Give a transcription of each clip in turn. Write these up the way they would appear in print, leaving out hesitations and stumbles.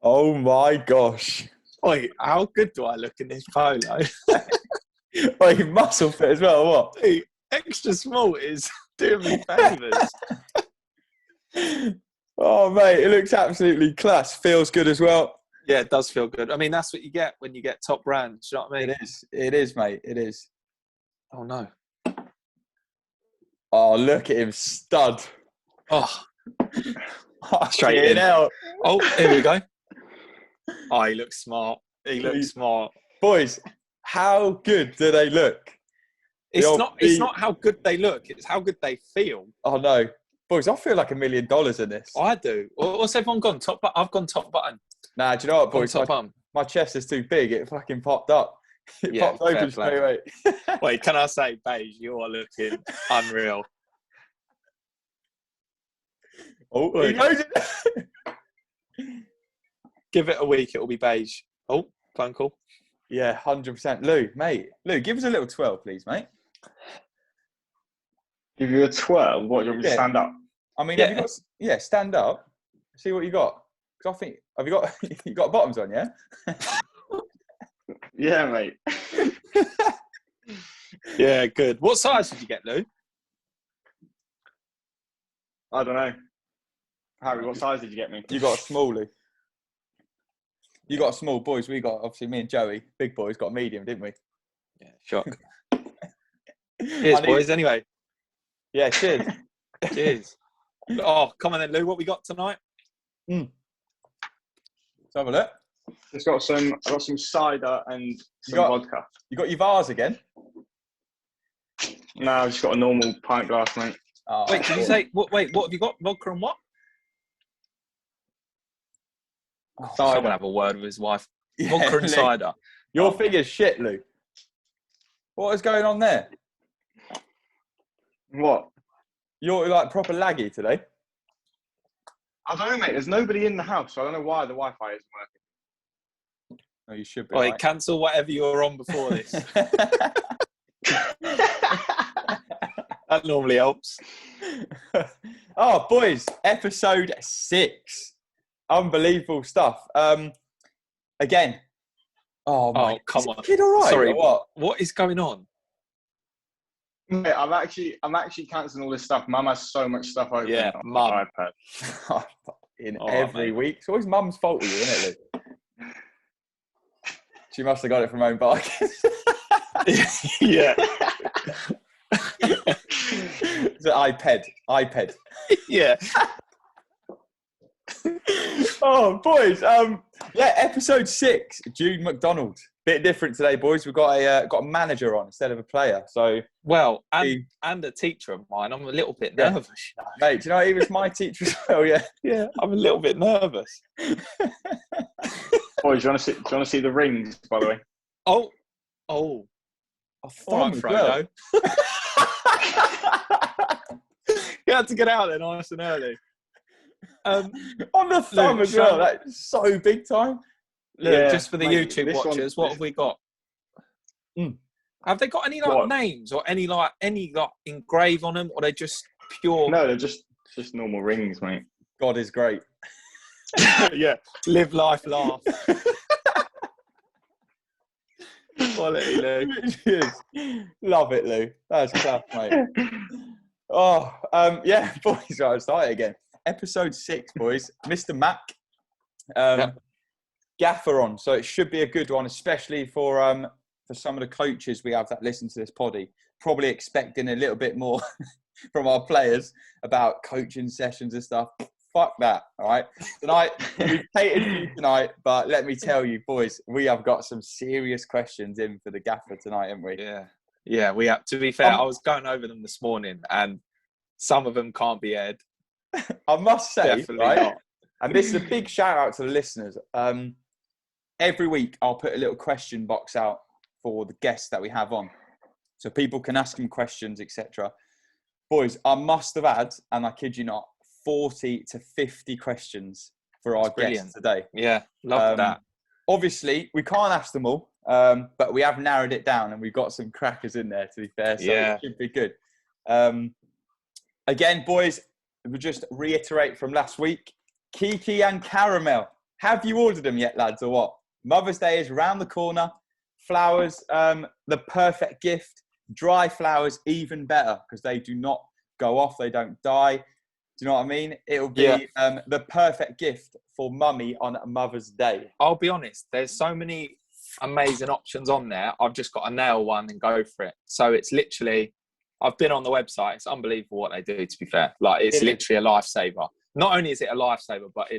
Oh my gosh. Wait, how good do I look in this polo? Wait, muscle fit as well, or what? Hey, extra small is doing me favours. Oh, mate, it looks absolutely class. Feels good as well. Yeah, it does feel good. I mean, that's what you get when you get top brands. You know what I mean? It is, mate. It is. Oh, no. Oh, look at him, stud. Oh, Straight in. Out. Oh, here we go. Oh, he looks smart. He looks smart. Boys, how good do they look? It's not how good they look. It's how good they feel. Oh, no. Boys, I feel like $1 million in this. I do. What's everyone gone? Top button? I've gone top button. Nah, do you know what, boys? Top button. My chest is too big. It fucking popped up. It popped open straight away. Wait, can I say, Beige, you are looking unreal. Oh, he knows it. Give it a week, it'll be beige. Oh, phone call. Yeah, 100%. Lou, give us a little 12, please, mate. Give you a 12? What, do you want me to stand up? I mean, have you got... Yeah, stand up. See what you got. Because I think... Have you got bottoms on, yeah? Yeah, mate. Yeah, good. What size did you get, Lou? I don't know. Harry, what size did you get me? You got a small, Lou. You got a small, boys. We got, obviously, me and Joey, big boys, got a medium, didn't we? Yeah, shock. Cheers, boys, anyway. Yeah, cheers. Cheers. Oh, come on then, Lou. What we got tonight? Let's have a look. I got some cider and some vodka. You got your vase again? No, I've just got a normal pint glass, mate. Oh, wait, did you say... what have you got? Vodka and what? Oh, someone have a word with his wife. Yeah, vodka and cider. Your figure's shit, Lou. What is going on there? What? You're like proper laggy today. I don't know, mate. There's nobody in the house, so I don't know why the Wi-Fi isn't working. Oh, you should be. Wait, right. Cancel whatever you were on before this. That normally helps. Oh, boys, episode 6. Unbelievable stuff. Again. Oh, my. Come on. Kid all right? Sorry, what? What is going on? Mate, I'm actually cancelling all this stuff. Mum has so much stuff open on Mum. iPad. Every week. It's always Mum's fault with you, isn't it, Lou? She must have got it from her own bike. Yeah. It's an iPad. Yeah. Oh, boys. Episode 6. Jude Macdonald. Bit different today, boys. We've got a manager on instead of a player. So and a teacher of mine. I'm a little bit nervous. Mate, do you know he was my teacher as well? Yeah, I'm a little bit nervous. Boys, do you want to see the rings, by the way? Oh. All right, Frodo. You had to get out there nice and early. On the thumb as well. That's so big time. Look, just for the YouTube watchers, what have we got? Have they got any names or any engrave on them, or they just pure? No, they're just normal rings, mate. God is great. Yeah, live life, laugh. Quality, Lou. Love it, Lou. That's class, mate. Oh, boys. I'll start it again. Episode 6, boys. Mr. Mac. Gaffer on, so it should be a good one, especially for some of the coaches we have that listen to this poddy. Probably expecting a little bit more from our players about coaching sessions and stuff. Fuck that, all right? Tonight, we've catered for you tonight, but let me tell you, boys, we have got some serious questions in for the gaffer tonight, haven't we? Yeah, we have. To be fair, I was going over them this morning, and some of them can't be aired. I must say, definitely right? Not. And this is a big shout out to the listeners. Every week, I'll put a little question box out for the guests that we have on, so people can ask them questions, etc. Boys, I must have had, and I kid you not, 40 to 50 questions for our guests today. Yeah, love that. Obviously, we can't ask them all, but we have narrowed it down, and we've got some crackers in there, to be fair, so it should be good. Again, boys, we'll just reiterate from last week. Kiki and Caramel. Have you ordered them yet, lads, or what? Mother's Day is round the corner. Flowers, the perfect gift. Dry flowers, even better, because they do not go off. They don't die. Do you know what I mean? It'll be the perfect gift for mummy on Mother's Day. I'll be honest, there's so many amazing options on there. I've just got to nail one and go for it. So it's literally, I've been on the website. It's unbelievable what they do, to be fair. Like, it's literally a lifesaver. Not only is it a lifesaver, but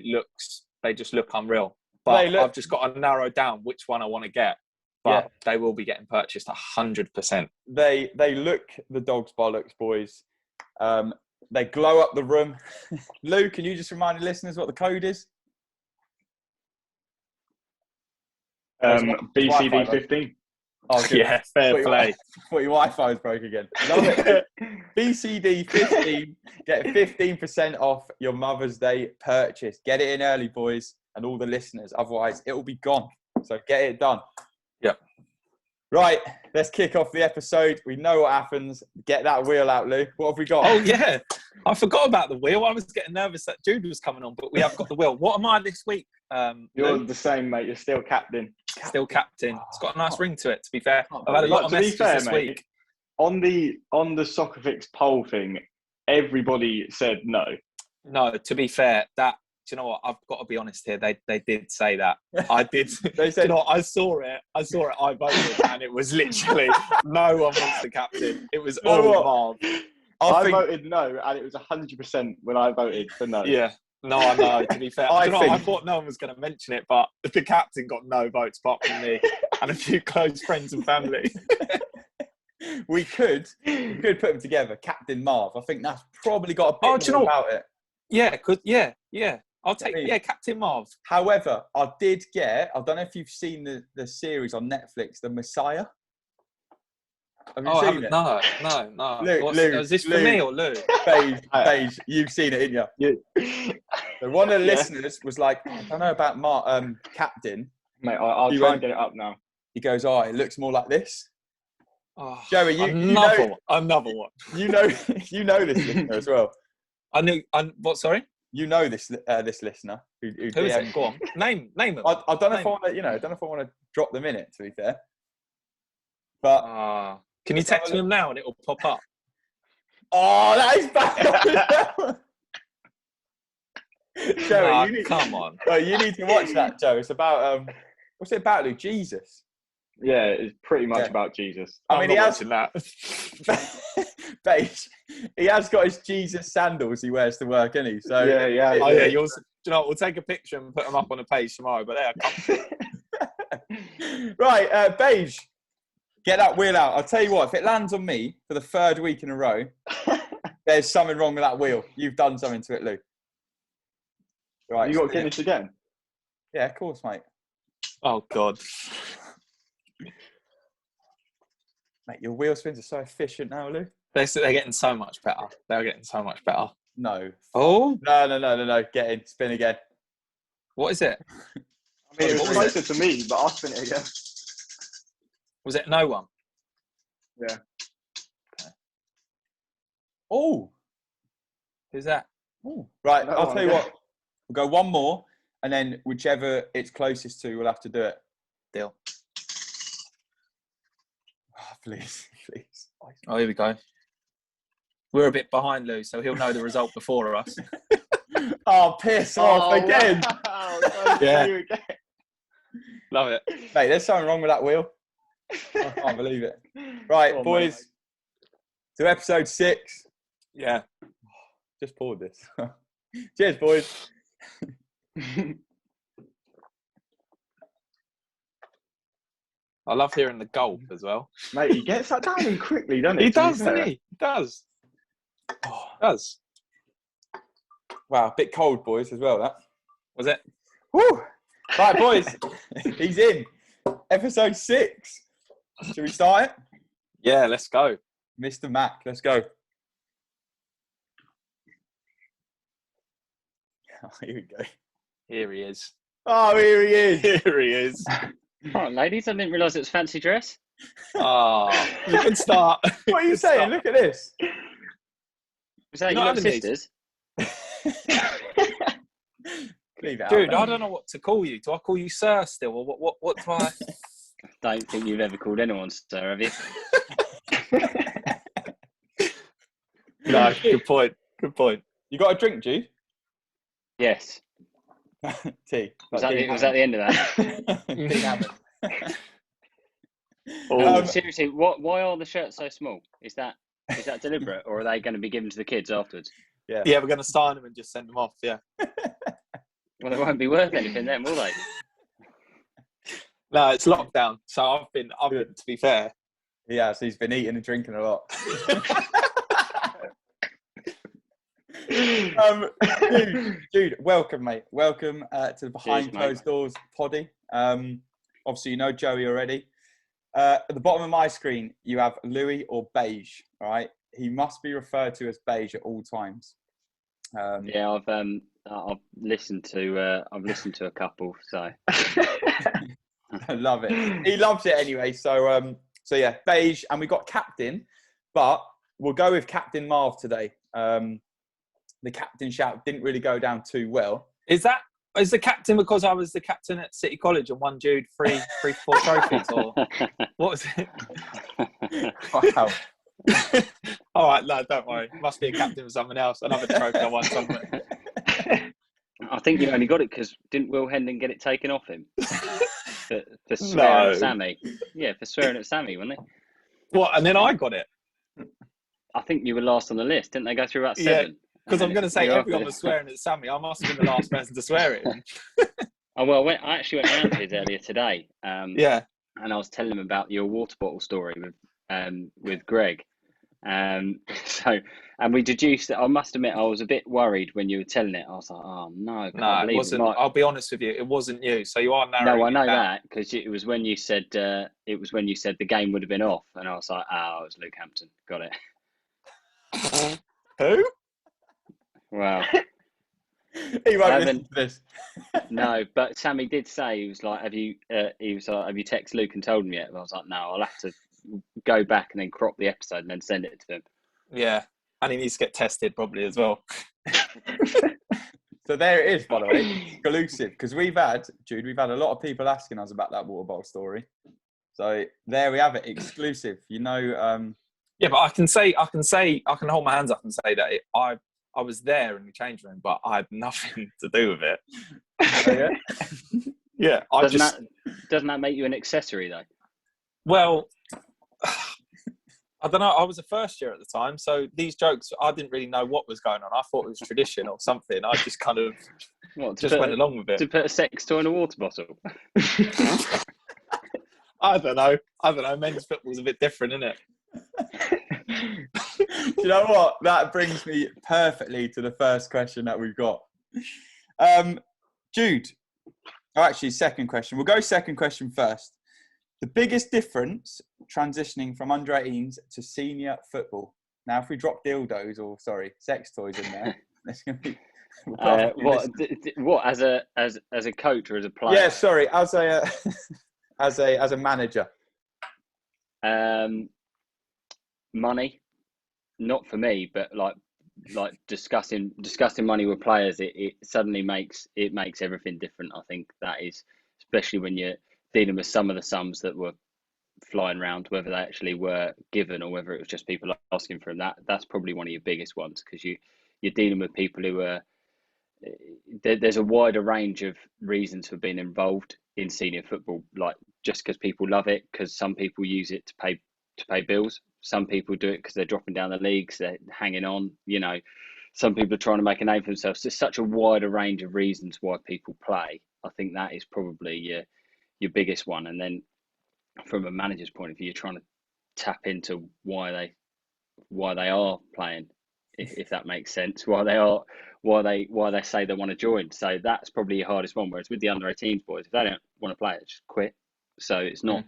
they just look unreal. But I've just got to narrow down which one I want to get. But they will be getting purchased 100%. They look the dog's bollocks, boys. They glow up the room. Lou, can you just remind the listeners what the code is? BCD 15. Oh, yeah, fair play. Thought your Wi-Fi was broke again. Love it. BCD 15. Get 15% off your Mother's Day purchase. Get it in early, boys, and all the listeners. Otherwise, it will be gone. So get it done. Yep. Right, let's kick off the episode. We know what happens. Get that wheel out, Lou. What have we got? Oh, yeah. I forgot about the wheel. I was getting nervous that Jude was coming on, but we have got the wheel. What am I this week? You're Lou? the same, mate. You're still captain. Still captain. It's got a nice ring to it, to be fair. I've had a lot of messages this week. On the Soccerfix poll thing, everybody said no. No, to be fair, do you know what? I've got to be honest here. They did say that. I did. They said, you know what? I saw it. I voted, and it was literally no one wants the captain. It was all Marv. I voted no, and it was 100% when I voted for no. Yeah. No, I know. To be fair, I thought no one was going to mention it, but the captain got no votes apart from me and a few close friends and family. we could put them together. Captain Marv. I think that's probably got a bit more about it. Yeah, yeah. I'll take Captain Marv. However, I don't know if you've seen the series on Netflix, The Messiah. Have you seen it? No. Lou, is this for me or Lou? Beige, you've seen it, didn't you? Yeah. So one of the listeners was like, I don't know about Captain. Mate, I'll try and get it up now. He goes, it looks more like this. Oh, Joey, another one. You know this listener as well. I knew. What? Sorry. You know this listener who is it? Go on. Name them. I don't know if I want to. I don't know if I want to drop them in it. To be fair, but can you text them now and it will pop up? Oh, that is bad. Joey, come on. You need to watch that, Joe. It's about what's it about, Lou? Jesus. Yeah, it's pretty much about Jesus. I mean, he has that. Beige. He has got his Jesus sandals he wears to work, isn't he? So yeah. Oh yeah, yours. Do you know what? We'll take a picture and put them up on a page tomorrow. But right, Beige. Get that wheel out. I'll tell you what. If it lands on me for the third week in a row, there's something wrong with that wheel. You've done something to it, Lou. Right. You got Guinness again? Yeah, of course, mate. Oh God. Mate, your wheel spins are so efficient now, Lou. They're getting so much better. They're getting so much better. No. Oh? No. Get in. Spin again. What is it? I mean, it was closer to me, but I'll spin it again. Was it no one? Yeah. Okay. Oh. Who's that? Ooh. Right, I'll tell you what. We'll go one more, and then whichever it's closest to, we'll have to do it. Deal. Oh, please. Oh, here we go. We're a bit behind, Lou, so he'll know the result before us. Oh, piss off again. Wow. Yeah. Again. Love it. Mate, there's something wrong with that wheel. I can't believe it. Right, boys. Mate. To episode 6. Yeah. Just poured this. Cheers, boys. I love hearing the gulp as well. Mate, he gets that down in quickly, doesn't he? He does, doesn't he? He does. Oh. He does. Wow, a bit cold, boys, as well, that. Was it? Woo! Right, boys. He's in. Episode 6. Should we start it? Yeah, let's go. Mr. Mac, let's go. Oh, here we go. Here he is. Oh, here he is. Here he is. Right, ladies, I didn't realise it was fancy dress. Oh, you can start. What are you saying? Look at this. Was that You're your not having these? sisters? Leave it out Dude, there. I don't know what to call you. Do I call you sir still, or what do I? Don't think you've ever called anyone sir, have you? No, good point. Good point. You got a drink, Jude? Yes. Tea. Was Like that, Dean was that the end of that? Hammond. Dean Hammond. Oh, Seriously, why are the shirts so small? Is that deliberate, or are they going to be given to the kids afterwards? Yeah. yeah, we're going to sign them and just send them off. Yeah. Well, they won't be worth anything then, will they? No, it's lockdown, so I've been. To be fair. Yeah, so he's been eating and drinking a lot. Jude, welcome, mate. Welcome to the Behind Closed Doors poddy. Obviously, you know Joey already. At the bottom of my screen, you have Louis or Beige. All right, he must be referred to as Beige at all times. Yeah, I've listened to a couple, so I love it. He loves it anyway. So yeah, Beige, and we got Captain, but we'll go with Captain Marv today. The captain shout didn't really go down too well. Is the captain because I was the captain at City College and won Jude three, 4 trophies, or what was it? Wow. All right, no, don't worry. Must be a captain for someone else. Another trophy I won somewhere. I think you only got it because didn't Will Hendon get it taken off him for swearing at Sammy? Yeah, for swearing at Sammy, wasn't he? What? And then I got it. I think you were last on the list, didn't they? Go through about 7. Because I'm going to say everyone was swearing at Sammy. I must have been the last person to swear at him. Oh well, I actually went round to his earlier today. Yeah. And I was telling him about your water bottle story with Greg. So, and we deduced that. I must admit, I was a bit worried when you were telling it. I was like, oh no, no, it wasn't. I'll be honest with you, it wasn't you. So you are narrowing. No, I know that because it was when you said the game would have been off, and I was like, oh, it was Luke Hampton. Got it. Who? Wow. He won't listen to this. No, but Sammy did say he was like, have you texted Luke and told him yet? And I was like, no, I'll have to go back and then crop the episode and then send it to him. Yeah, and he needs to get tested probably as well. So there it is, by the way, exclusive, because we've had a lot of people asking us about that water bottle story. So there we have it, exclusive. You know. Yeah, but I can hold my hands up and say that I was there in the change room, but I had nothing to do with it. Oh, yeah. Yeah, doesn't that make you an accessory though? Well, I don't know. I was a first year at the time, so these jokes I didn't really know what was going on. I thought it was tradition or something. I just kind of went along with it. To put a sex toy in a water bottle. I don't know. Men's football's a bit different, isn't it? Do you know what? That brings me perfectly to the first question that we've got. Jude. Oh, actually, second question. We'll go second question first. The biggest difference transitioning from under-18s to senior football. Now, if we drop sex toys in there, that's going to be... What as a coach or as a player? Yeah, sorry, as a manager. Money, not for me, but like discussing money with players, it suddenly makes everything different. I think that is, especially when you're dealing with some of the sums that were flying around, whether they actually were given or whether it was just people asking for them. That's probably one of your biggest ones, because you're dealing with people who are. There's a wider range of reasons for being involved in senior football, like just because people love it, because some people use it to pay bills. Some people do it because they're dropping down the leagues, they're hanging on. You know, some people are trying to make a name for themselves. There's such a wider range of reasons why people play. I think that is probably your biggest one. And then from a manager's point of view, you're trying to tap into why they are playing, if that makes sense. Why they say they want to join. So that's probably your hardest one. Whereas with the under-18s boys, if they don't want to play it, just quit. So it's not.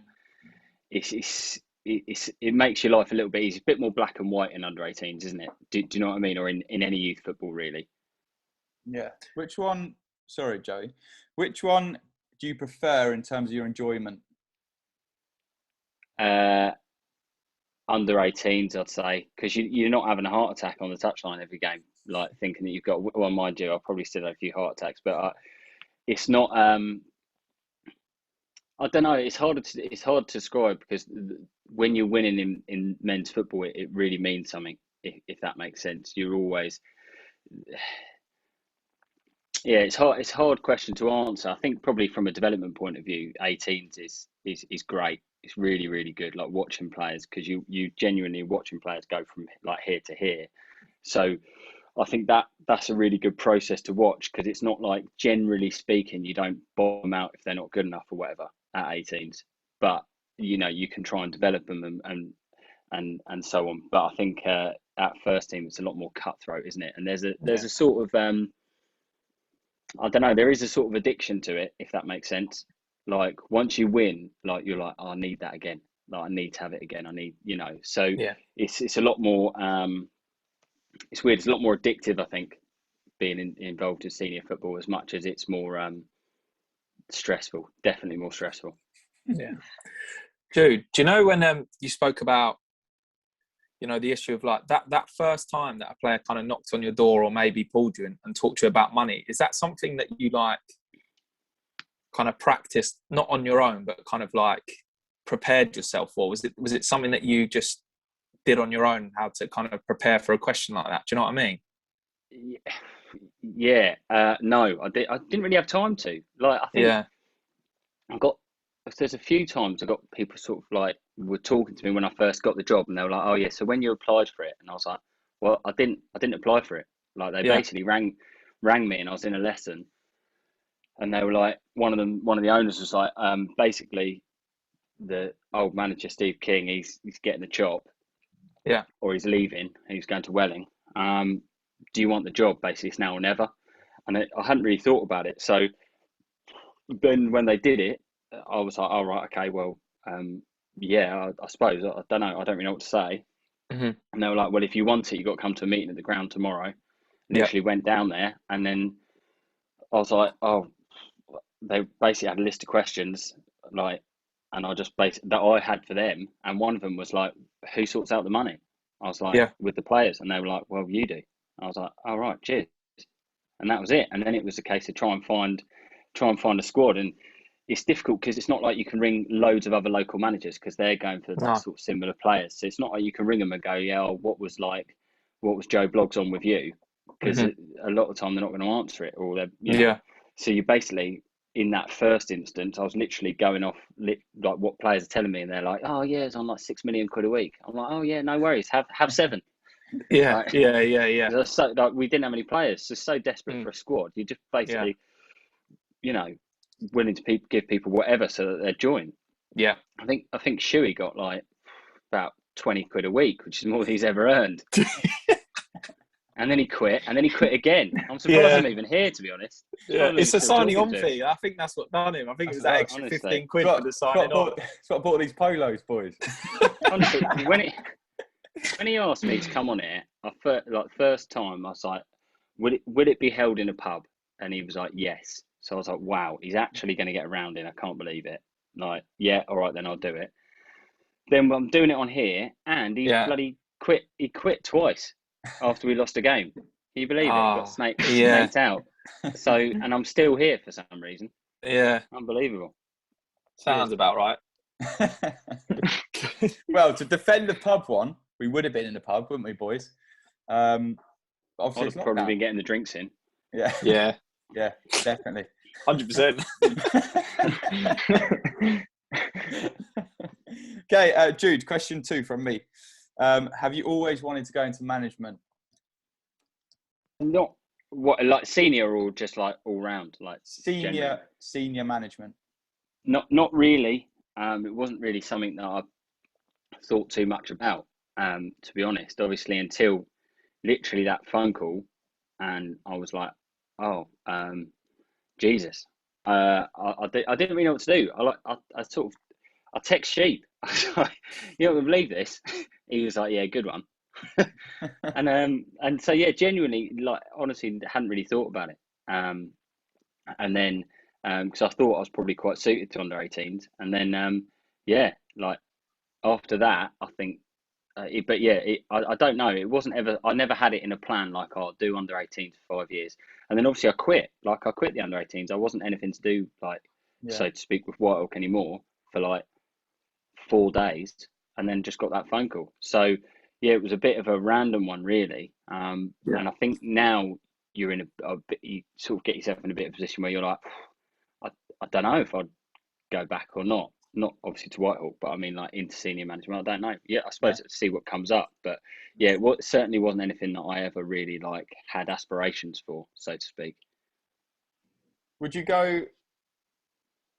It makes your life a little bit easier. It's a bit more black and white in under-18s, isn't it? Do you know what I mean? Or in any youth football, really. Yeah. Which one? Sorry, Joey. Which one do you prefer in terms of your enjoyment? I under 18s, I'd say, because you're not having a heart attack on the touchline every game, like thinking that you've got. Well, mind you, I'll probably still have a few heart attacks, but it's not. I don't know. It's hard to describe, because when you're winning in men's football, it really means something. If that makes sense, you're always. Yeah, it's hard. It's a hard question to answer. I think probably from a development point of view, 18s is great. It's really, really good. Like watching players, because you genuinely watching players go from like here to here. So I think that's a really good process to watch, because it's not like, generally speaking, you don't bottom them out if they're not good enough or whatever at 18s. But you can try and develop them and so on. But I think at first team it's a lot more cutthroat, isn't it? And there's a sort of I don't know. There is a sort of addiction to it, if that makes sense. Like once you win, like you're like, oh, I need that again. Like I need to have it again. I need, So it's a lot more. It's weird. It's a lot more addictive, I think, being involved in senior football, as much as it's more stressful. Definitely more stressful. Yeah. Jude, do you know when you spoke about, the issue of like that first time that a player kind of knocked on your door or maybe pulled you and talked to you about money? Is that something that you like kind of practiced, not on your own, but kind of like prepared yourself for? Was it something that you just did on your own, how to kind of prepare for a question like that? Do you know what I mean? Yeah. No, I didn't really have time to. Like, I think there's a few times I got people sort of like were talking to me when I first got the job, and they were like, "Oh yeah, so when you applied for it?" And I was like, "Well, I didn't apply for it." Like they basically rang me, and I was in a lesson, and they were like, one of the owners was like, basically, the old manager Steve King, he's getting the job, or he's leaving, and he's going to Welling. Do you want the job? Basically, it's now or never. And I hadn't really thought about it. So then when they did it, I was like, "Oh right, okay, well, I suppose I don't know. I don't really know what to say." Mm-hmm. And they were like, "Well, if you want it, you've got to come to a meeting at the ground tomorrow." Literally went down there, and then I was like, "Oh." They basically had a list of questions, like, and I just that I had for them, and one of them was like, "Who sorts out the money?" I was like, "With the players," and they were like, "Well, you do." I was like, "All right, cheers," and that was it. And then it was a case of try and find a squad, and it's difficult because it's not like you can ring loads of other local managers, because they're going for that sort of similar players. So it's not like you can ring them and go, "Yeah, what was Joe Bloggs on with you?" Because a lot of the time they're not going to answer it, or they're So you basically, in that first instance, I was literally going off like what players are telling me, and they're like, "Oh yeah, it's on like £6 million a week." I'm like, "Oh yeah, no worries, have 7." Yeah, like, yeah. So like we didn't have any players, so desperate for a squad. You just basically, willing to give people whatever so that they'd join. Yeah. I think Shuey got like about £20 a week, which is more than he's ever earned. And then he quit, again. I'm surprised I'm even here, to be honest. It's a signing on fee. I think that's what done him. I think it was that extra honestly. £15 for the signing on. It's got bought these polos, boys. Honestly, when he asked me to come on here, first time I was like, "Would it be held in a pub?" And he was like, "Yes." So I was like, "Wow, he's actually going to get around in. I can't believe it." Like, yeah, all right, then I'll do it. Then I'm doing it on here, and he bloody quit. He quit twice after we lost a game. Can you believe it? He got snaked out. So, and I'm still here for some reason. Yeah. Unbelievable. Sounds about right. Well, to defend the pub one, we would have been in the pub, wouldn't we, boys? Obviously, I'd have probably been getting the drinks in. Yeah. Yeah, definitely. 100%. Okay, Jude, question 2 from me. Have you always wanted to go into management? Not like senior, or just like all round, like senior management. Not really. It wasn't really something that I thought too much about, to be honest. Obviously, until literally that phone call, and I was like, "Oh, Jesus!" I didn't really know what to do. I text Sheep. I was like, "You don't believe this?" He was like, "Yeah, good one." and so genuinely, like, honestly, hadn't really thought about it. And then because I thought I was probably quite suited to under 18s, and then like after that, I think But yeah, I don't know. It wasn't ever. I never had it in a plan like, oh, I'll do under 18s for 5 years, and then obviously I quit. Like I quit the under 18s. I wasn't anything to do like, so to speak, with Whitehawk anymore for like 4 days, and then just got that phone call. So yeah, it was a bit of a random one, really. And I think now you're in a bit. You sort of get yourself in a bit of a position where you're like, I don't know if I'd go back or not. Not obviously to Whitehawk, but I mean like into senior management. I don't know. Yeah, I suppose to see what comes up. But yeah, it certainly wasn't anything that I ever really like had aspirations for, so to speak. Would you go?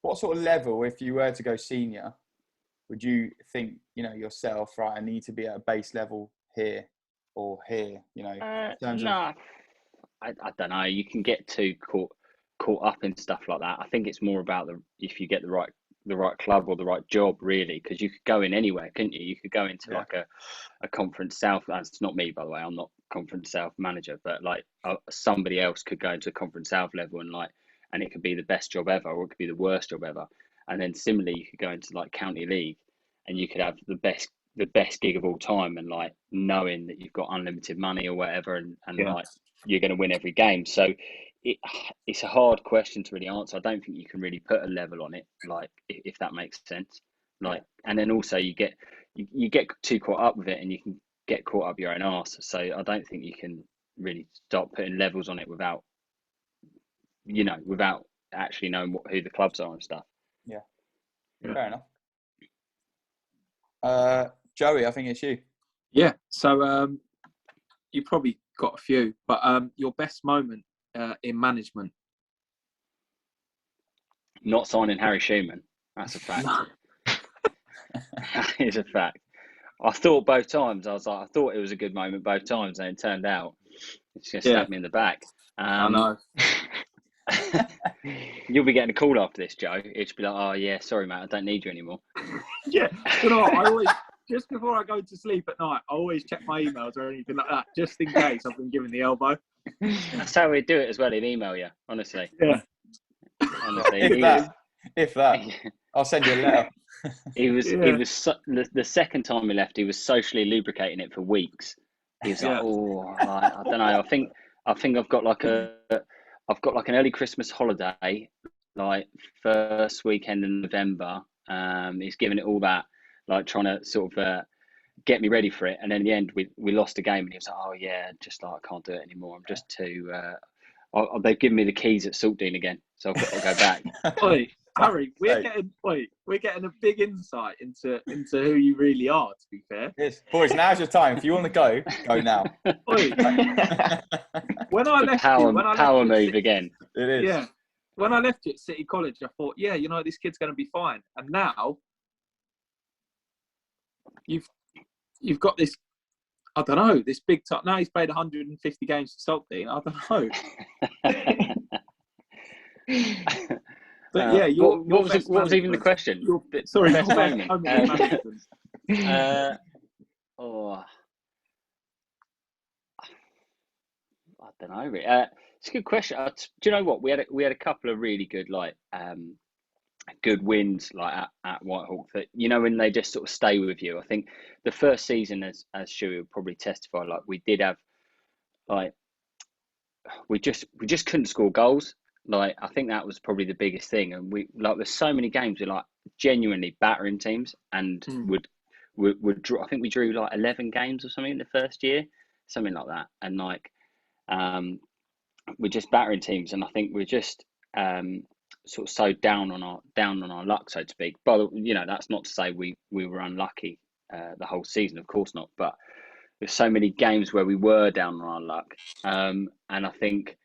What sort of level, if you were to go senior, would you think, yourself, right, I need to be at a base level here or here, in terms of... No, I don't know. You can get too caught up in stuff like that. I think it's more about if you get the right club or the right job, really, because you could go in anywhere, couldn't you? You could go into like a Conference South. That's not me, by the way. I'm not Conference South manager, but like somebody else could go into a Conference South level and it could be the best job ever, or it could be the worst job ever. And then similarly, you could go into like County League, and you could have the best gig of all time, and like knowing that you've got unlimited money or whatever, and like you're going to win every game. So it's a hard question to really answer. I don't think you can really put a level on it, like if that makes sense. Like, and then also you get too caught up with it, and you can get caught up your own arse. So I don't think you can really start putting levels on it without actually knowing who the clubs are and stuff. Yeah. Fair enough. Joey, I think it's you. Yeah. So you probably got a few, but your best moment in management? Not signing Harry Schumann. That's a fact. That is a fact. I thought both times. I thought it was a good moment both times, and it turned out it's just stabbed me in the back. I know. You'll be getting a call after this, Joe. It'll be like, oh yeah, sorry mate, I don't need you anymore. Yeah, you know what? I always, just before I go to sleep at night, I always check my emails or anything like that, just in case I've been given the elbow. That's how we do it as well. He'd email you, honestly. Yeah. Honestly, if that, I'll send you a letter. He was the second time he left, he was socially lubricating it for weeks. He was like, I don't know. I think I've got like an early Christmas holiday, like first weekend in November. He's giving it all that, like trying to sort of get me ready for it. And then in the end, we lost a game, and he was like, oh yeah, just like I can't do it anymore. I'm just too. They've given me the keys at Saltdean again, so I've got to go back. Oi, Harry, we're getting a big insight into who you really are. To be fair, yes, boys, now's your time. If you want to go now. Oi. When I left power move again. It is. Yeah. When I left you at City College, I thought, yeah, this kid's going to be fine. And now you've got this, I don't know, this big top. Now he's played 150 games for Saltdean. I don't know. But yeah, what was even the question? Sorry, best moment. I don't know. Really. It's a good question. Do you know what? We had a couple of really good good wins like at Whitehawk that when they just sort of stay with you. I think the first season, as Shuey would probably testify, like we did have like we just couldn't score goals. Like I think that was probably the biggest thing, and there's so many games we're like genuinely battering teams, and would draw. I think we drew like 11 games or something in the first year, something like that, and like we're just battering teams, and I think we're just sort of so down on our luck, so to speak. But that's not to say we were unlucky the whole season, of course not. But there's so many games where we were down on our luck, and I think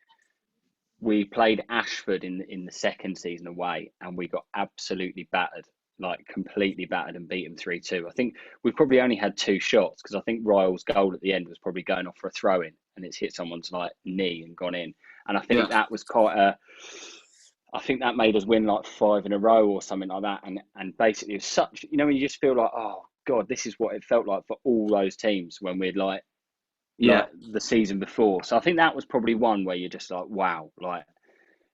we played Ashford in the second season away, and we got absolutely battered, like completely battered, and beat them 3-2. I think we probably only had 2 shots, because I think Ryle's goal at the end was probably going off for a throw-in, and it's hit someone's like knee and gone in. And I think that was I think that made us win like 5 in a row or something like that. And basically it was such, when you just feel like, oh God, this is what it felt like for all those teams when we'd like the season before. So I think that was probably one where you're just like, wow, like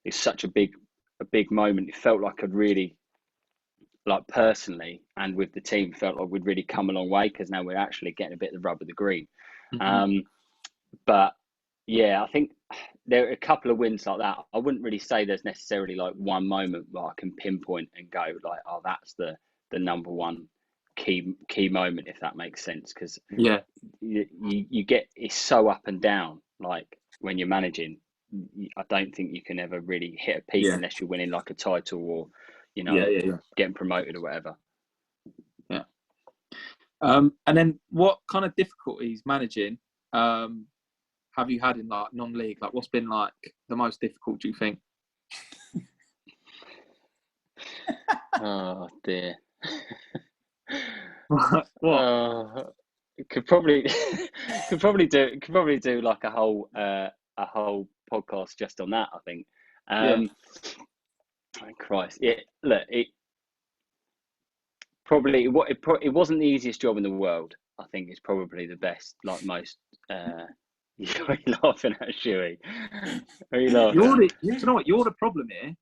it's such a big moment. It felt like I'd really like personally and with the team, felt like we'd really come a long way because now we're actually getting a bit of the rub of the green. But yeah, I think there are a couple of wins like that. I wouldn't really say there's necessarily like one moment where I can pinpoint and go like, oh, that's the number one key moment, if that makes sense. Because you get, it's so up and down. Like when you're managing, I don't think you can ever really hit a peak unless you're winning like a title or, you know, getting promoted or whatever. Yeah. And then what kind of difficulties managing have you had in like non-league? Like what's been like the most difficult, do you think? Oh dear. What? Could probably do like a whole podcast just on that, I think. Christ, yeah. Look, it wasn't the easiest job in the world. I think it's probably the best, like most. You're laughing at Shuey. You know what? You're the problem here.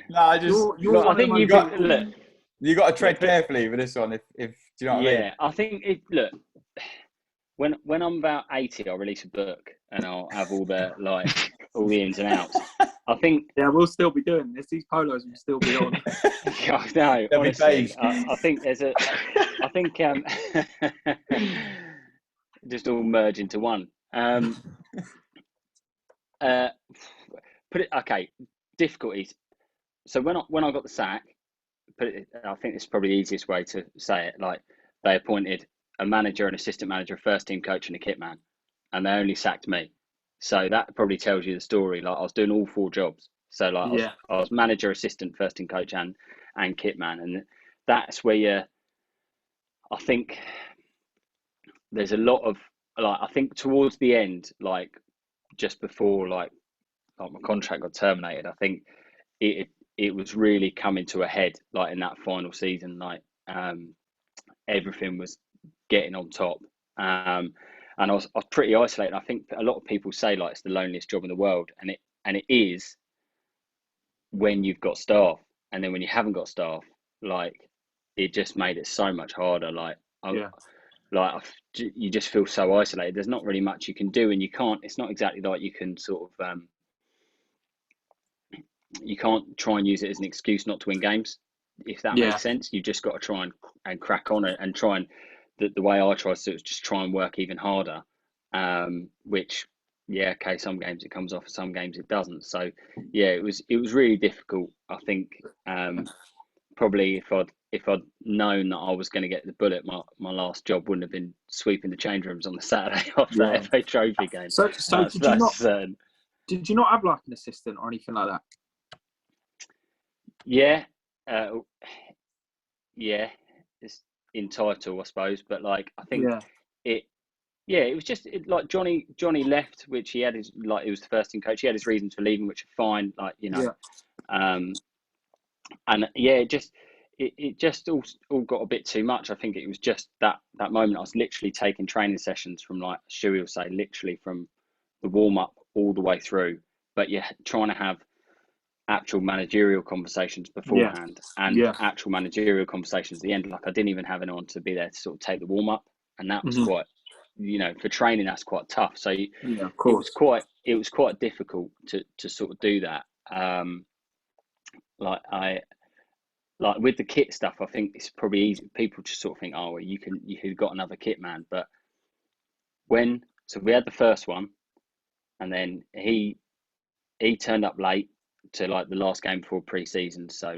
No, I just. I think you got to tread carefully with this one. If do you know what I mean? Yeah, I think it. Look, when I'm about 80, I'll release a book and I'll have all the ins and outs. I think. Yeah, we'll still be doing this. These polos will still be on. No, honestly, I think there's a. I think just all merge into one. Difficulties. So when I got the sack, I think this is probably the easiest way to say it. Like they appointed a manager, an assistant manager, a first team coach, and a kit man, and they only sacked me. So that probably tells you the story. Like I was doing all 4 jobs. So like I was manager, assistant, first team coach, and kit man, and that's where I think there's a lot of I think towards the end, like just before like my contract got terminated, I think it was really coming to a head like in that final season. Like everything was getting on top, and I was pretty isolated. I think a lot of people say like it's the loneliest job in the world, and it is when you've got staff, and then when you haven't got staff, like it just made it so much harder. You just feel so isolated. There's not really much you can do, and you can't. It's not exactly like you can sort of. You can't try and use it as an excuse not to win games, if that makes sense. You've just got to try and crack on it and try and the way I try to do it is just try and work even harder. Which some games it comes off, some games it doesn't. So it was really difficult. I think probably if I'd known that I was going to get the bullet, my last job wouldn't have been sweeping the change rooms on the Saturday after that FA Trophy game. So did you not have like an assistant or anything like that? It's in title, I suppose, but like I think it was just like Johnny left, which he had his he was the first team coach. He had his reasons for leaving, which are fine, it just all got a bit too much. I think it was just that moment. I was literally taking training sessions from like Shuey will say, literally from the warm up all the way through, but trying to have actual managerial conversations beforehand and actual managerial conversations at the end. Like I didn't even have anyone to be there to sort of take the warm up, and that was quite, for training that's quite tough. So of course, it was quite difficult to sort of do that. With the kit stuff, I think it's probably easy. People just sort of think, oh, well, you've got another kit man, but so we had the first one, and then he turned up late to like the last game before pre-season, so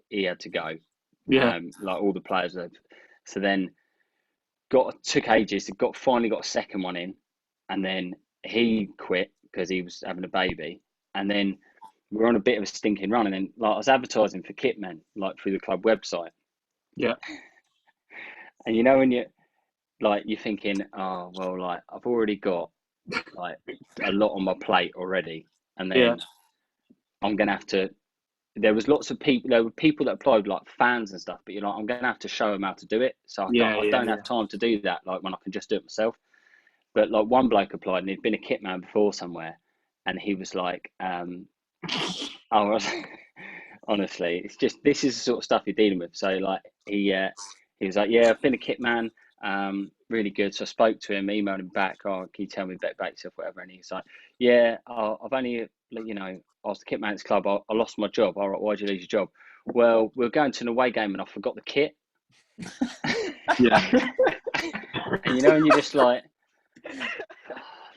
he had to go. Like all the players had. So then took ages. Finally got a second one in, and then he quit because he was having a baby. And then we were on a bit of a stinking run, and then like I was advertising for kitmen like through the club website. Yeah. And when you're thinking, oh well, like I've already got like a lot on my plate already, and then I'm gonna have to. There was lots of people. There were people that applied, like fans and stuff. But I'm gonna have to show them how to do it. So I don't have time to do that. Like when I can just do it myself. But like one bloke applied, and he'd been a kit man before somewhere, and he was like, I Honestly, it's just this is the sort of stuff you're dealing with. So like he was like, yeah, I've been a kit man, really good. So I spoke to him, emailed him back, oh, can you tell me a bit about yourself, whatever. And he's like, yeah, I've only, you know, I was the kit man at this club. I lost my job. All right, why'd you lose your job? Well, we were going to an away game and I forgot the kit. Yeah. And you know, and you're just like,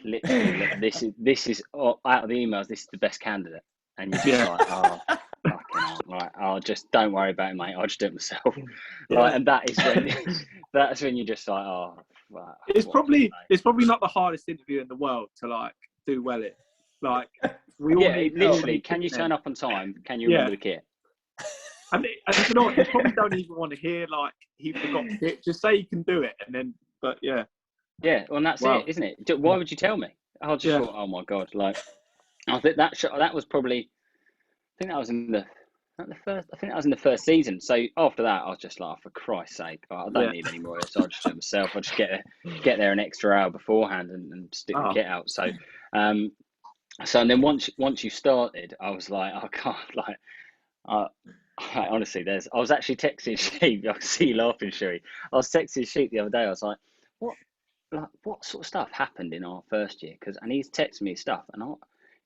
literally, look, this is out of the emails, this is the best candidate. And you're just like, oh, fucking hell, right, I'll just don't worry about it, mate. I'll just do it myself. Like, and that's when you're just like, oh, wow, it's probably not the hardest interview in the world to like do well in. Like, we all need literally. Can you turn up on time? Can you remember the kit? And you know what, you probably don't even want to hear like he forgot the kit. Just say you can do it, and then. But yeah. Yeah, well, and that's it, isn't it? Why would you tell me? I just thought, oh my god, like I think that was probably. I think that was in the first season. So after that, I was just like, oh, for Christ's sake, I don't need any more of this. I'll just do it myself. I'll just get there an extra hour beforehand and stick the kit out. So, so and then once you started, I was like, I can't like. Honestly, I was actually texting Sheep. I can see you laughing, Sherry. I was texting Sheep the other day. I was like, what sort of stuff happened in our first year? And he's texting me stuff, and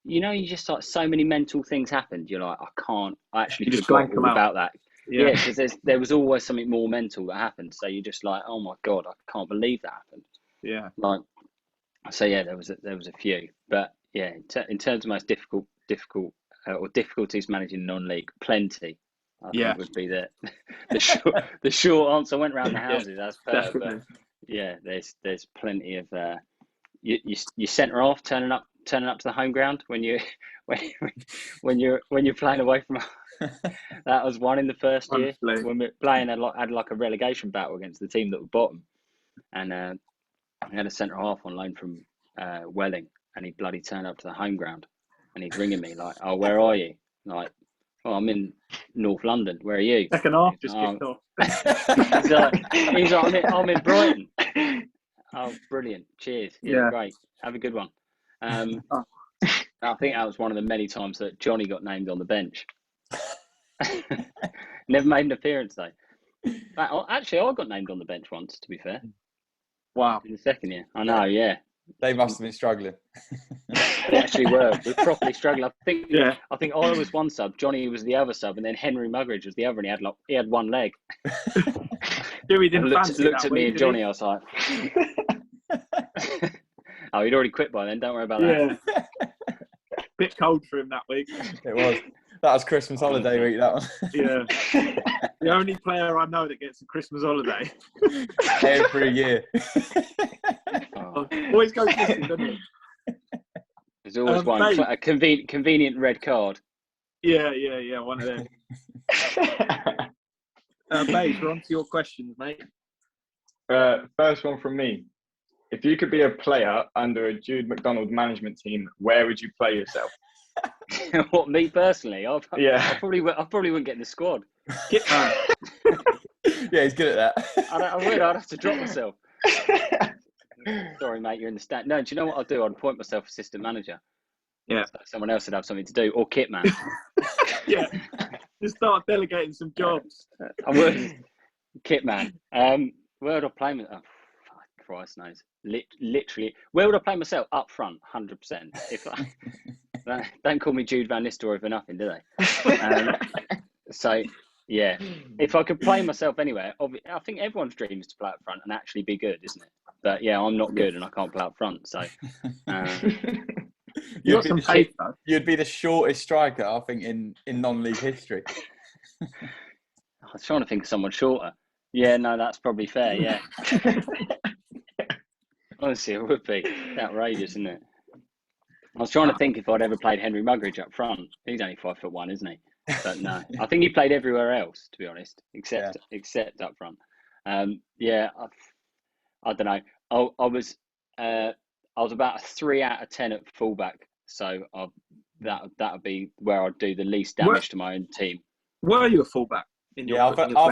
you just like so many mental things happened. You're like, I actually forgot all about that. Yeah, because there was always something more mental that happened. So you're just like, oh my god, I can't believe that happened. Yeah. Like, so yeah, there was a few, but yeah, in terms of most difficult or difficulties managing non-league, plenty. I think would be the short answer. I went around the houses as per, but yeah, there's plenty of you centre half turning up to the home ground when you're playing away from. That was one in the first year when we were playing had like a relegation battle against the team that were bottom, and we had a centre half on loan from Welling, and he bloody turned up to the home ground, and he's ringing me like, oh, where are you? Like, oh, I'm in North London. Where are you? Second half just kicked off. He's like, I'm in Brighton. Oh, brilliant. Cheers. Yeah, great. Have a good one. I think that was one of the many times that Johnny got named on the bench. Never made an appearance, though. Actually, I got named on the bench once, to be fair. Wow. In the second year. I know, yeah. They must have been struggling. They actually were. We properly struggled. I think I was one sub, Johnny was the other sub, and then Henry Muggeridge was the other, and he had one leg. Dewey didn't looked at me and Johnny. I was like, oh, he'd already quit by then. Don't worry about that. Yeah. Bit cold for him that week. It was. That was Christmas holiday week, that one. Yeah. The only player I know that gets a Christmas holiday. Every year. Always goes missing, doesn't he? There's always one. A convenient red card. Yeah, one of them. Babe, we're on to your questions, mate. First one from me. If you could be a player under a Jude Macdonald management team, where would you play yourself? What, me personally? I probably wouldn't get in the squad. Yeah, he's good at that. I'd have to drop myself. Sorry, mate, you're in the stand. No, do you know what I'd do? I'd appoint myself assistant manager. Yeah. So someone else would have something to do, or kit man. Yeah. Just start delegating some jobs. I would. Kit man. Where would I play myself? Oh, Christ knows. Literally, where would I play myself? Up front, 100%. If don't call me Jude Van Nistelrooy for nothing, do they? So, yeah, if I could play myself anywhere, I think everyone's dream is to play up front and actually be good, isn't it? But yeah, I'm not good and I can't play up front. So, you'd be the shortest striker, I think, in non-league history. I was trying to think of someone shorter. Yeah, no, that's probably fair. Yeah. Honestly, it would be outrageous, isn't it? I was trying to think if I'd ever played Henry Muggeridge up front. He's only 5'1", isn't he? But no, I think he played everywhere else, to be honest, except up front. Yeah, I don't know. I was about a 3 out of 10 at fullback, so that would be where I'd do the least damage to my own team. Were you a fullback? I've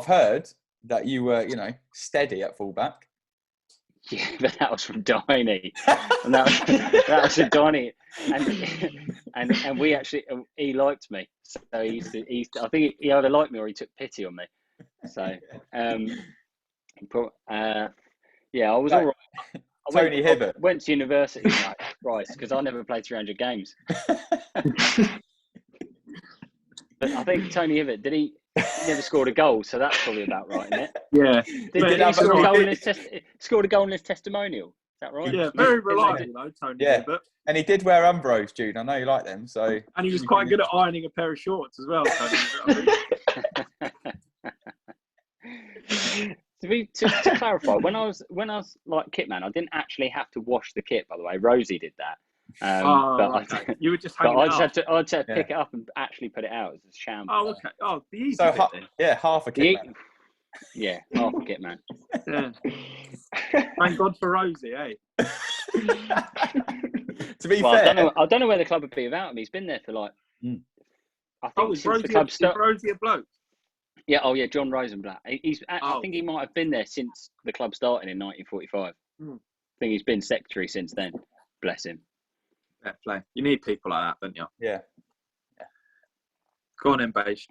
heard that you were, steady at fullback. Yeah, but that was from Diney, and that was from Diney. And and we actually he liked me, so he I think he either liked me or he took pity on me. So yeah, I was all right. Tony Hibbert. Went to university, like, Christ, because I never played 300 games. But I think Tony Hibbert, he never scored a goal, so that's probably about right, isn't it? Yeah. Did he scored a goal in his testimonial? Is that right? Yeah, very reliable, Tony Hibbert. And he did wear Umbros, Jude. I know you like them, so. And he was quite good at ironing a pair of shorts as well, Tony Hibbert. To clarify, when I was like kitman, I didn't actually have to wash the kit. By the way, Rosie did that. Okay. You were just hanging I just had to pick it up and actually put it out. It was a shambles. Oh, okay. Oh, the easy so bit half a kitman. Yeah, half a kitman. Yeah. Thank God for Rosie, eh? To be fair, I don't know where the club would be without him. He's been there for like. I think since the club started. Rosie a bloke? Yeah. Oh, yeah. John Rosenblatt. I think he might have been there since the club started in 1945. I think he's been secretary since then. Bless him. Fair play. You need people like that, don't you? Yeah. Go on in, Beige.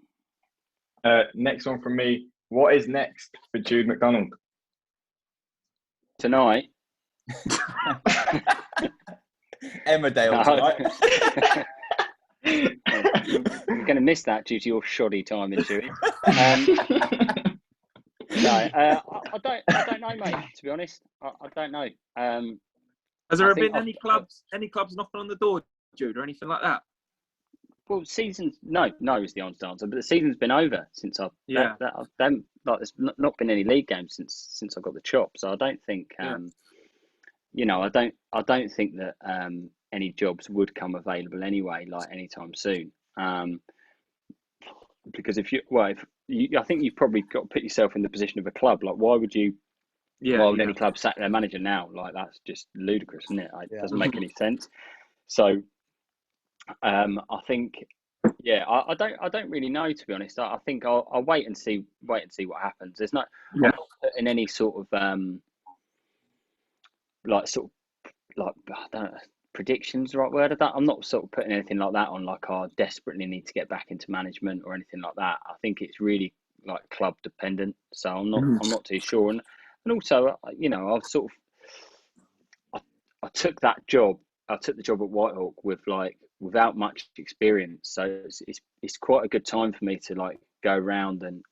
Next one from me. What is next for Jude Macdonald? Tonight. Emmerdale tonight. You're going to miss that due to your shoddy time in Chewy. I don't know, mate. To be honest, I don't know. Has there been any clubs knocking on the door, Jude, or anything like that? Well, no is the honest answer. But the season's been over since there's not been any league games since I got the chop. So I don't think, I don't think that any jobs would come available anyway, like anytime soon. Because I think you've probably got to put yourself in the position of a club. Like, why would any club sack their manager now? Like, that's just ludicrous, isn't it? It doesn't make any sense. So, I think, I don't really know, to be honest. I think I'll wait and see what happens. There's I'm not putting any sort of I don't know, predictions, the right word. I'm not sort of putting anything like that on, like, I desperately need to get back into management or anything like that. I think it's really like club dependent. So I'm not too sure. And also, I've sort of, I took the job at Whitehawk without much experience. So it's quite a good time for me to like go around and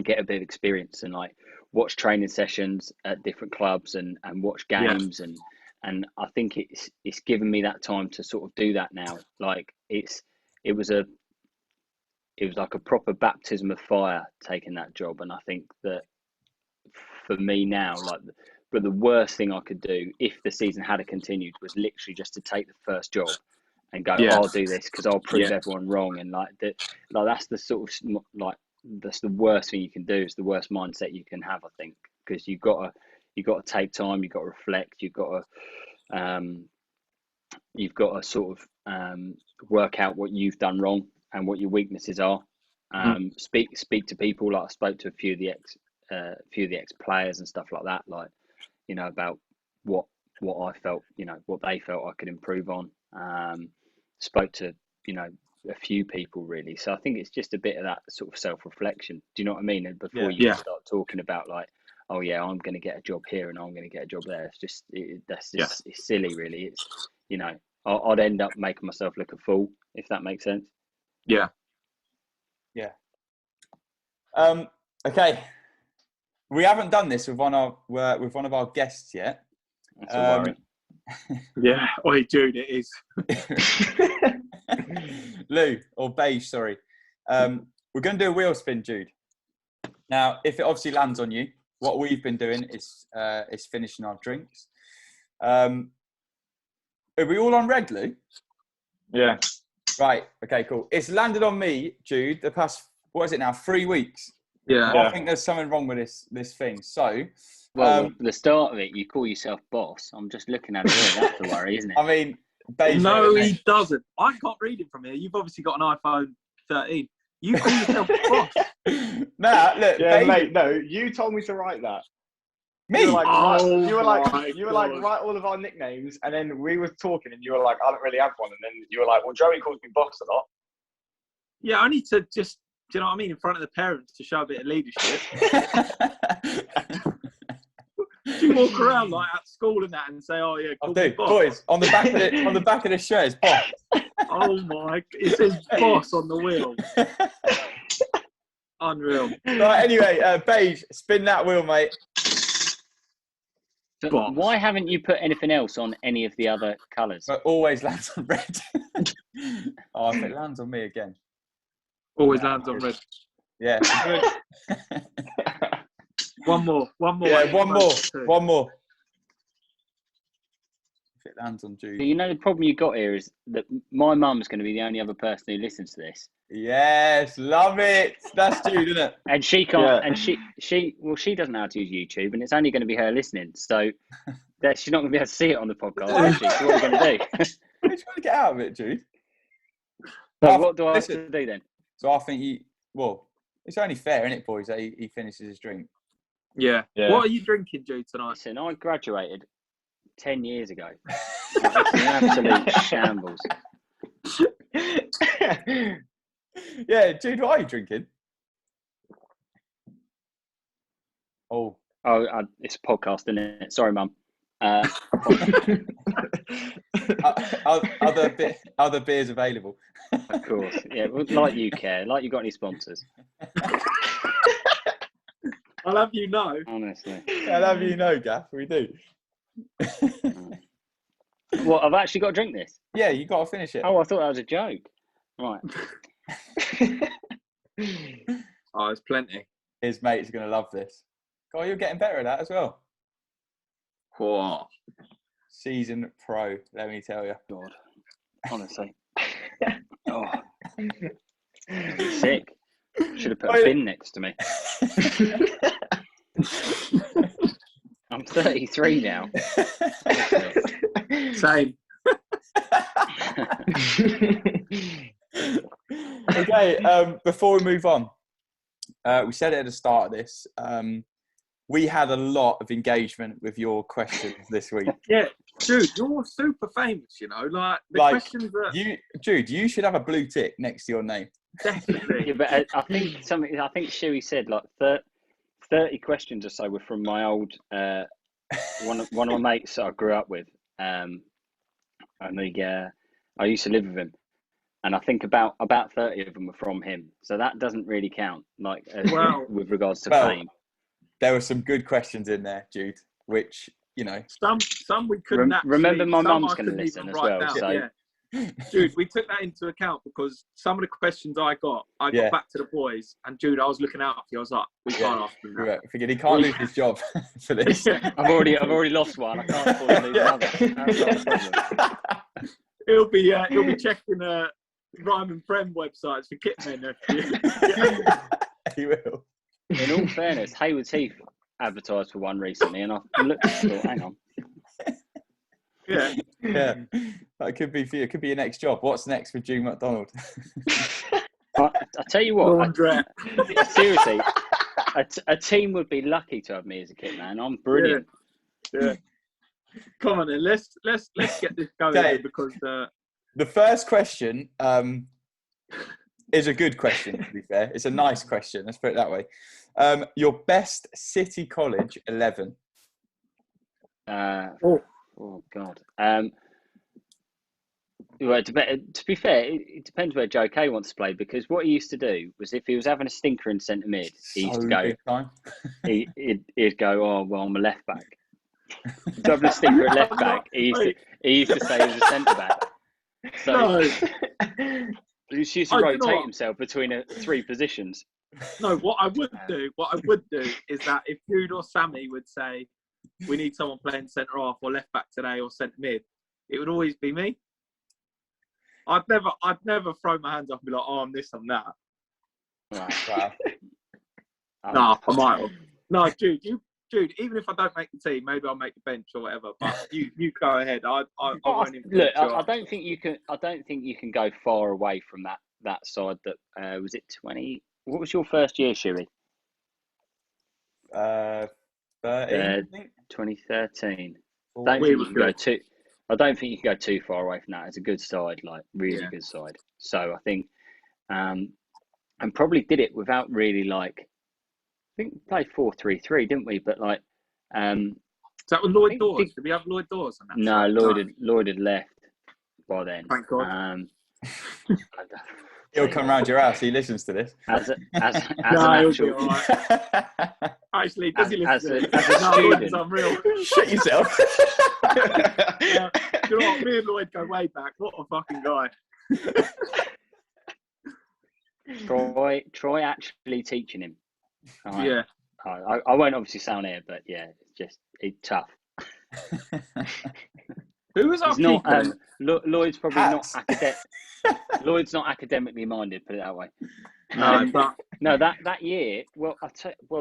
get a bit of experience and like watch training sessions at different clubs and watch games and I think it's given me that time to sort of do that now. Like it was like a proper baptism of fire taking that job, and I think that for me now, but the worst thing I could do if the season had continued was literally just to take the first job and go, I'll do this because I'll prove everyone wrong, and that's the sort of that's the worst thing you can do. It's the worst mindset you can have, I think, because you've got to take time, you've got to reflect, you've got to sort of work out what you've done wrong and what your weaknesses are. Speak to people. Like I spoke to a few of the ex players and stuff like that, like, about what I felt, what they felt I could improve on. Spoke to a few people really. So I think it's just a bit of that sort of self-reflection. Do you know what I mean? And before you start talking about like, oh yeah, I'm going to get a job here and I'm going to get a job there. It's just it's silly, really. It's I'd end up making myself look a fool, if that makes sense. Yeah. Okay. We haven't done this with one of our guests yet. That's a worry. Yeah. Oi, Jude, it is. Lou, or Beige, sorry. We're going to do a wheel spin, Jude. Now, if it obviously lands on you, what we've been doing is finishing our drinks. Are we all on red, Lou? Yeah. Right. Okay, cool. It's landed on me, Jude, the past, 3 weeks? Yeah. I think there's something wrong with this thing. So, well, the start of it, you call yourself boss. I'm just looking at it here. That's the worry, isn't it? I mean, Beige, no, he doesn't. I can't read it from here. You've obviously got an iPhone 13. You call yourself boss. Nah, look. Yeah, mate. No, you told me to write that. Me? You were like, Oh you were like, my God. write all of our nicknames, and then we were talking, and you were like, I don't really have one, and then you were like, well, Joey calls me boss a lot. Yeah, I need to just, do you know what I mean, in front of the parents to show a bit of leadership. Do you walk around like at school and that and say, "Oh yeah, I'll call me do. boss"? Boys, on the back of the shirt is boss. Oh my! It says boss on the wheel. Unreal. Right, anyway, Beige, spin that wheel, mate. So Boss. why haven't you put anything else on any of the other colours? But always lands on red. Oh, if it lands on me again. Always lands on red. Yeah. One more. Yeah, one more. Two. One more. If it lands on Jude. You know, the problem you got here is that my mum's going to be the only other person who listens to this. Yes, love it. That's Jude, isn't it? And she can't, Yeah. and she doesn't know how to use YouTube, and it's only going to be her listening. So that she's not going to be able to see it on the podcast, is she? So what are we going to do? What are you trying to get out of it, Jude? So what do I have Listen, to do then? So I think it's only fair, isn't it, boys, that he finishes his drink. Yeah. Yeah. What are you drinking, Jude, tonight? Listen, I graduated 10 years ago. It's an absolute shambles. Yeah, Jude, what are you drinking? Oh. Oh, it's a podcast, isn't it? Sorry, Mum. Other beers available. Of course. Yeah, well, like you care. Like you got any sponsors. I'll have you know. Honestly. I'll have you know, Gaff, we do. Well, I've actually got to drink this. Yeah, you got to finish it. Oh, I thought that was a joke. Right. Oh, it's plenty. His mates are going to love this. God, you're getting better at that as well. Whoa. Seasoned pro, let me tell you. God. Honestly. Oh. Sick. Should have put a bin next to me. I'm 33 now. Same. Okay, before we move on, we said it at the start of this. We had a lot of engagement with your questions this week. Yeah, Jude, you're super famous, you know. Like, the questions that... Jude, you should have a blue tick next to your name. Definitely. Yeah, but I think Shuey said like 30 questions or so were from my old one of my mates that I grew up with. And I used to live with him. And I think about 30 of them were from him. So that doesn't really count, like with regards to fame. There were some good questions in there, Jude, which, you know. Some we couldn't actually... Remember, my mum's going to listen as well. Down. So. Yeah. Jude, we took that into account because some of the questions I got back to the boys, and Jude, I was looking out for you. I was like, we can't ask him that. I figured he can't lose his job for this. I've already lost one. I can't afford to lose another. That's not a problem. He'll be checking Rhyme and Prem websites for kitmen. He will. In all fairness, Haywards Heath advertised for one recently, and I looked and thought, hang on. Yeah. That could be for you. It could be your next job. What's next for Jude Macdonald? I tell you what, seriously, a team would be lucky to have me as a kit man. I'm brilliant. Yeah. Come on then, let's get this going because the first question is a good question, to be fair. It's a nice question. Let's put it that way. Your best City College 11. Oh God. Well, to be fair, it depends where Joe Kay wants to play, because what he used to do was if he was having a stinker in centre mid, he used to go. He'd go, oh well, I'm a left back. He's having a stinker at left back. He used to say he was a centre back. So he used to rotate himself between 3 positions. No, what I would do is that if Jude or Sammy would say, we need someone playing centre half or left back today or centre mid, it would always be me. I'd never throw my hands up and be like, oh, I'm this, I'm that. Wow. No, I might have. No, Jude, even if I don't make the team, maybe I'll make the bench or whatever. But you go ahead. I won't even look. I don't think you can. I don't think you can go far away from that side. That was it. 20. What was your first year, Shuey? 13, I think. 2013. Or- Don't We think were you can go good. too. I don't think you can go too far away from that. It's a good side, like really Yeah. good side. So I think, and probably did it without really like. I think we played 4-3-3, didn't we? But like, Is that with I Lloyd think Dawes? Did we have Lloyd Dawes on that no, side? Lloyd had left by then. Thank God. He'll come round your house. He listens to this. As an No, he'll actual, be all right. Actually, does he listen as to a- it? as a No, student. Lloyd's unreal. Shut yourself. Yeah. Do you know what? Me and Lloyd go way back. What a fucking guy. Troy actually teaching him. All right. Yeah. I won't obviously sound here, but yeah, it's tough. Who was our He's not. keeper? Lloyd's probably Hats. not Lloyd's not academically minded. Put it that way. No, but No, that year. Well,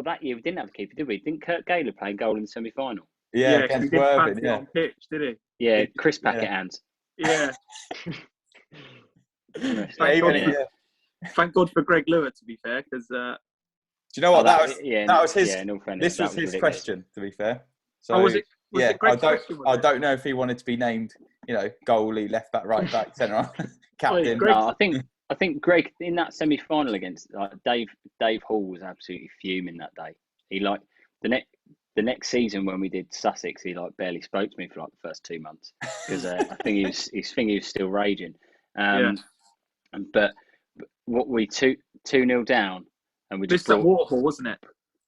that year we didn't have a keeper, did we? Didn't Kurt Gaylor play goal in the semi-final? Yeah, 'cause he against didn't Worthing, fancy it yeah. on pitch, did he? Yeah, Chris Packet hands. Yeah. Yeah, Thank even- God, yeah. Thank God for Greg Lewis, to be fair, because Do you know what? that was his. Yeah, in all fairness, This was that his ridiculous. question. To be fair. So, was it yeah, Greg's question? I don't know if he wanted to be named, goalie, left back, right back, centre, captain. Greg- No, I think Greg in that semi-final against Dave Hall was absolutely fuming that day. He like the next season when we did Sussex, he like barely spoke to me for like the first 2 months because I think he was still raging. But what we 2-0 down and we This just is at brought, Waterfall, wasn't it?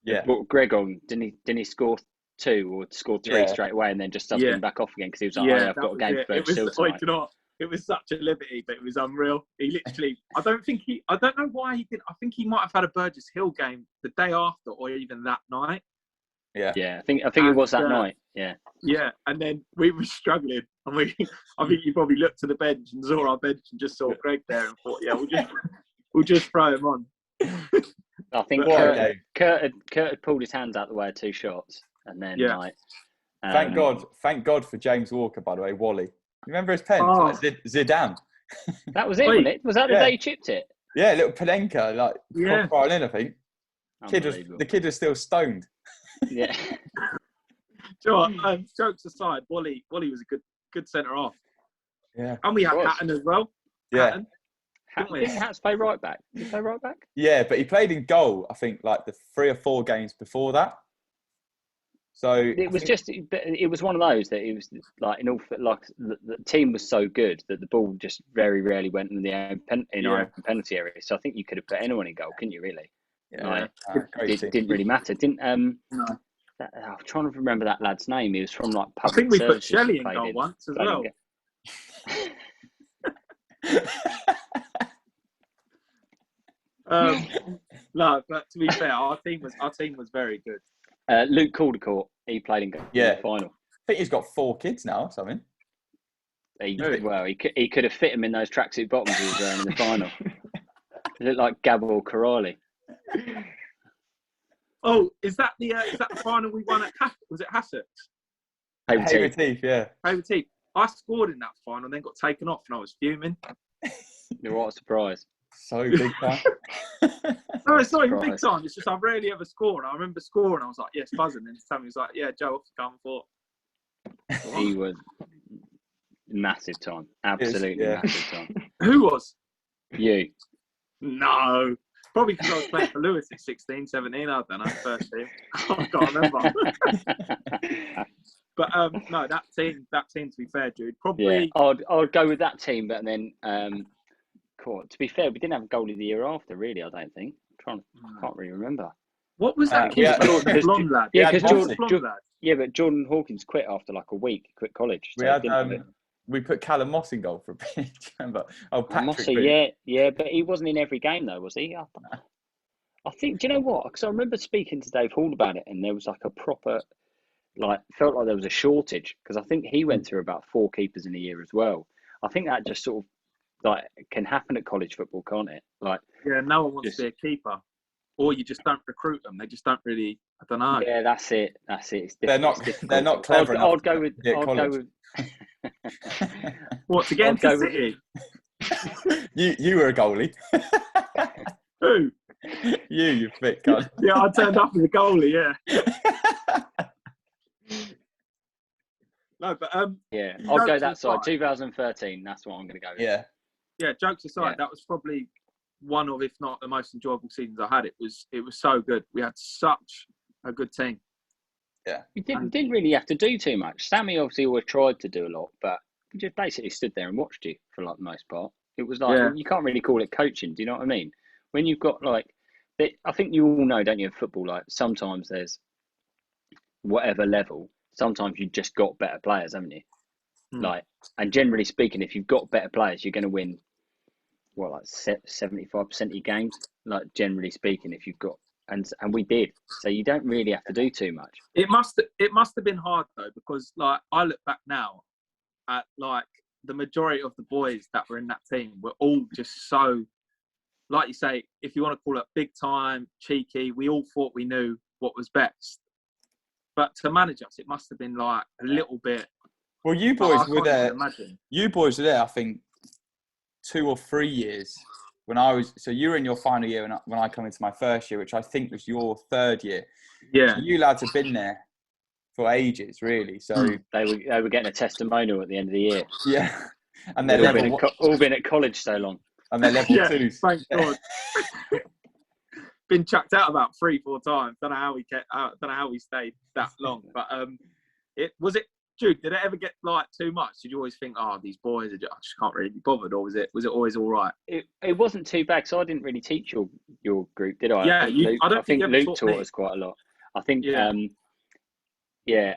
Yeah. brought Greg on. Didn't he score 2 or score 3 Yeah. straight away and then just subbed Yeah. him back off again because he was like, I've that got a was game it. for It was, Burgess Hill tonight. you know what? It was such a liberty, but it was unreal. He literally, I don't know why he didn't. I think he might have had a Burgess Hill game the day after or even that night. Yeah. Yeah, I think it was that And, night. Yeah. Yeah, and then we were struggling, and I think you probably looked to the bench and saw our bench and just saw Greg there and thought, yeah, we'll just throw him on. I think What a Kurt had pulled his hands out the way of 2 shots, and then Yeah. like. Thank God for James Walker, by the way, Wally. You remember his pen? Oh. Like Zidane. That was it, Wait. wasn't it? Was that the Yeah. day he chipped it? Yeah, little Panenka, like Yeah. violin, I think. Unbelievable. The kid was still stoned. Yeah. Do you know what? Jokes aside, Wally was a good centre half, Yeah. and we had Was. Hatton as well. Yeah. Hatton. Didn't we? Didn't Hats play right back? Did he play right back? Yeah, but he played in goal, I think, like the 3 or 4 games before that. So It was one of those that it was like the team was so good that the ball just very rarely went in our own penalty area. So I think you could have put anyone in goal, couldn't you? Really? great team. Didn't really matter. Didn't No. I'm trying to remember that lad's name. He was from like I public think we put services, Shelley in played goal once as played well. No, but to be fair, our team was very good. Luke Caldercourt, he played in Yeah. the final. I think he's got 4 kids now or something. He could have fit him in those tracksuit bottoms he was wearing in the final. He looked like Gabor Corrali. Oh, is that the final we won at was it Hassocks? Hayward Heath, yeah. Hayward Heath. I scored in that final and then got taken off and I was fuming. What a surprise. So big time. No, it's not even big Surprise. time. It's just I rarely ever score. And I remember scoring. I was like, yes, buzzing. And Sammy was like, yeah, Joe, off to come for. He was massive time. Absolutely Yeah. massive time. Who was? You. No. Probably because I was playing for Lewis at 16, 17. I don't know, first team. I can't remember. But no, that team, to be fair, Jude, probably. Yeah, I'd go with that team, but then, to be fair, we didn't have a goalie the year after, really. I don't think. I can't really remember. What was that kid? yeah. The blonde lad. Yeah, because What was Jordan- the blonde lad? Yeah, but Jordan Hawkins quit after like a week. He quit college. We so had didn't have it. we put Callum Moss in goal for a bit. Do you remember? Oh, Patrick. Mossy, Booth. yeah, but he wasn't in every game though, was he? I think. Do you know what? Because I remember speaking to Dave Hall about it, and there was like a proper, felt like there was a shortage because I think he went through about 4 keepers in a year as well. I think that just sort of can happen at college football, can't it? Yeah, no one wants to be a keeper, or you just don't recruit them. They just don't really. I don't know. Yeah, that's it. It's They're not. it's difficult. They're not clever enough. I'd go with. to be at I'd go college. with. What to get I'd into go with- City? You were a goalie. Who? You thick cunt. Yeah, I turned up as a goalie. Yeah. No, but Yeah, I'll go that aside, side. 2013. That's what I'm going to go with. Yeah. Yeah, jokes aside, that was probably one of, if not the most enjoyable seasons I had. It was so good. We had such a good team. Yeah. We didn't really have to do too much. Sammy obviously always tried to do a lot, but we just basically stood there and watched you for like the most part. It was like, you can't really call it coaching. Do you know what I mean? When you've got like, I think you all know, don't you, in football, like sometimes there's whatever level, sometimes you've just got better players, haven't you? Like, and generally speaking, if you've got better players, you're going to win, well, like 75% of your games, like generally speaking, if you've got, and we did. So you don't really have to do too much. It must have been hard though, because like I look back now at like the majority of the boys that were in that team were all just so, like you say, if you want to call it big time, cheeky, we all thought we knew what was best. But to manage us, it must have been like a little bit. Well, you boys were there. Imagine. You boys were there, I think, 2 or 3 years when I was. So you were in your final year when I come into my first year, which I think was your 3rd year. Yeah. So you lads have been there for ages, really. So they were getting a testimonial at the end of the year. Yeah, and they're all been at college so long, and they're level 2s. Thank God. Been chucked out about 3-4 times. Don't know how we stayed that long. But it Jude, did it ever get like too much? Did you always think, oh, these boys I just can't really be bothered, or was it always all right? It wasn't too bad, so I didn't really teach your group, did I? Yeah, I think Luke taught us quite a lot. I think do you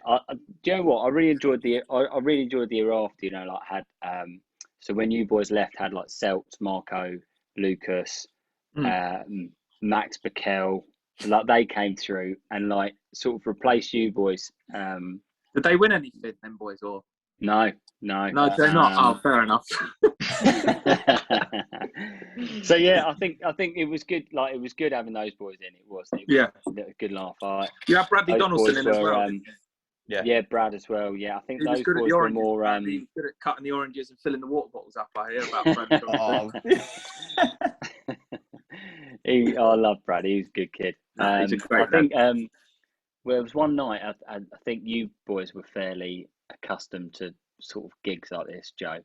know what? I really enjoyed the year after, you know, like had so when you boys left, had like Seltz, Marco, Lucas, Max Bakel, like they came through and like sort of replaced you boys. Did they win anything, them boys, or no, they're not. Oh, fair enough. So yeah, I think it was good. Like it was good having those boys in. It was a good laugh. You have Bradley Donaldson in as well. Yeah, Brad as well. Yeah, I think he those boys were more. He was good at cutting the oranges and filling the water bottles up. I hear about Bradley Donaldson. I love Brad. He's a good kid. He's a great I think well, it was one night. I think you boys were fairly accustomed to sort of gigs like this, Joe.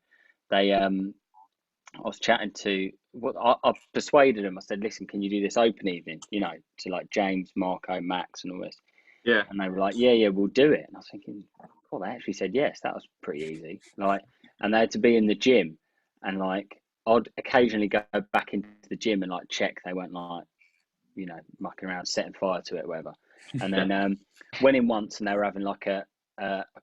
They I was chatting to I persuaded them. I said, "Listen, can you do this open evening? You know, to like James, Marco, Max, and all this." Yeah. And they were like, "Yeah, we'll do it." And I was thinking, "Oh, they actually said yes. That was pretty easy." Like, and they had to be in the gym, and like I'd occasionally go back into the gym and like check they weren't like, you know, mucking around, setting fire to it, or whatever. And then went in once, and they were having like a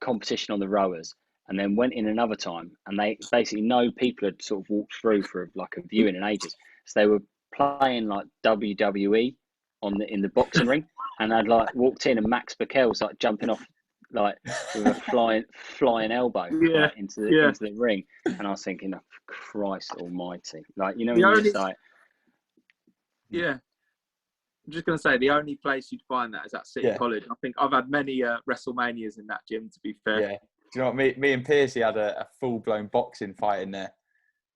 competition on the rowers, and then went in another time, and they basically no people had sort of walked through for like a viewing in ages, so they were playing like WWE in the boxing ring, and I'd like walked in, and Max Bakel was like jumping off like with a flying elbow like, into the ring, and I was thinking, oh, Christ Almighty, like you know, yeah. I'm just going to say, the only place you'd find that is at City College. I think I've had many WrestleManias in that gym, to be fair. Yeah. Do you know what? Me and Piercy had a full-blown boxing fight in there.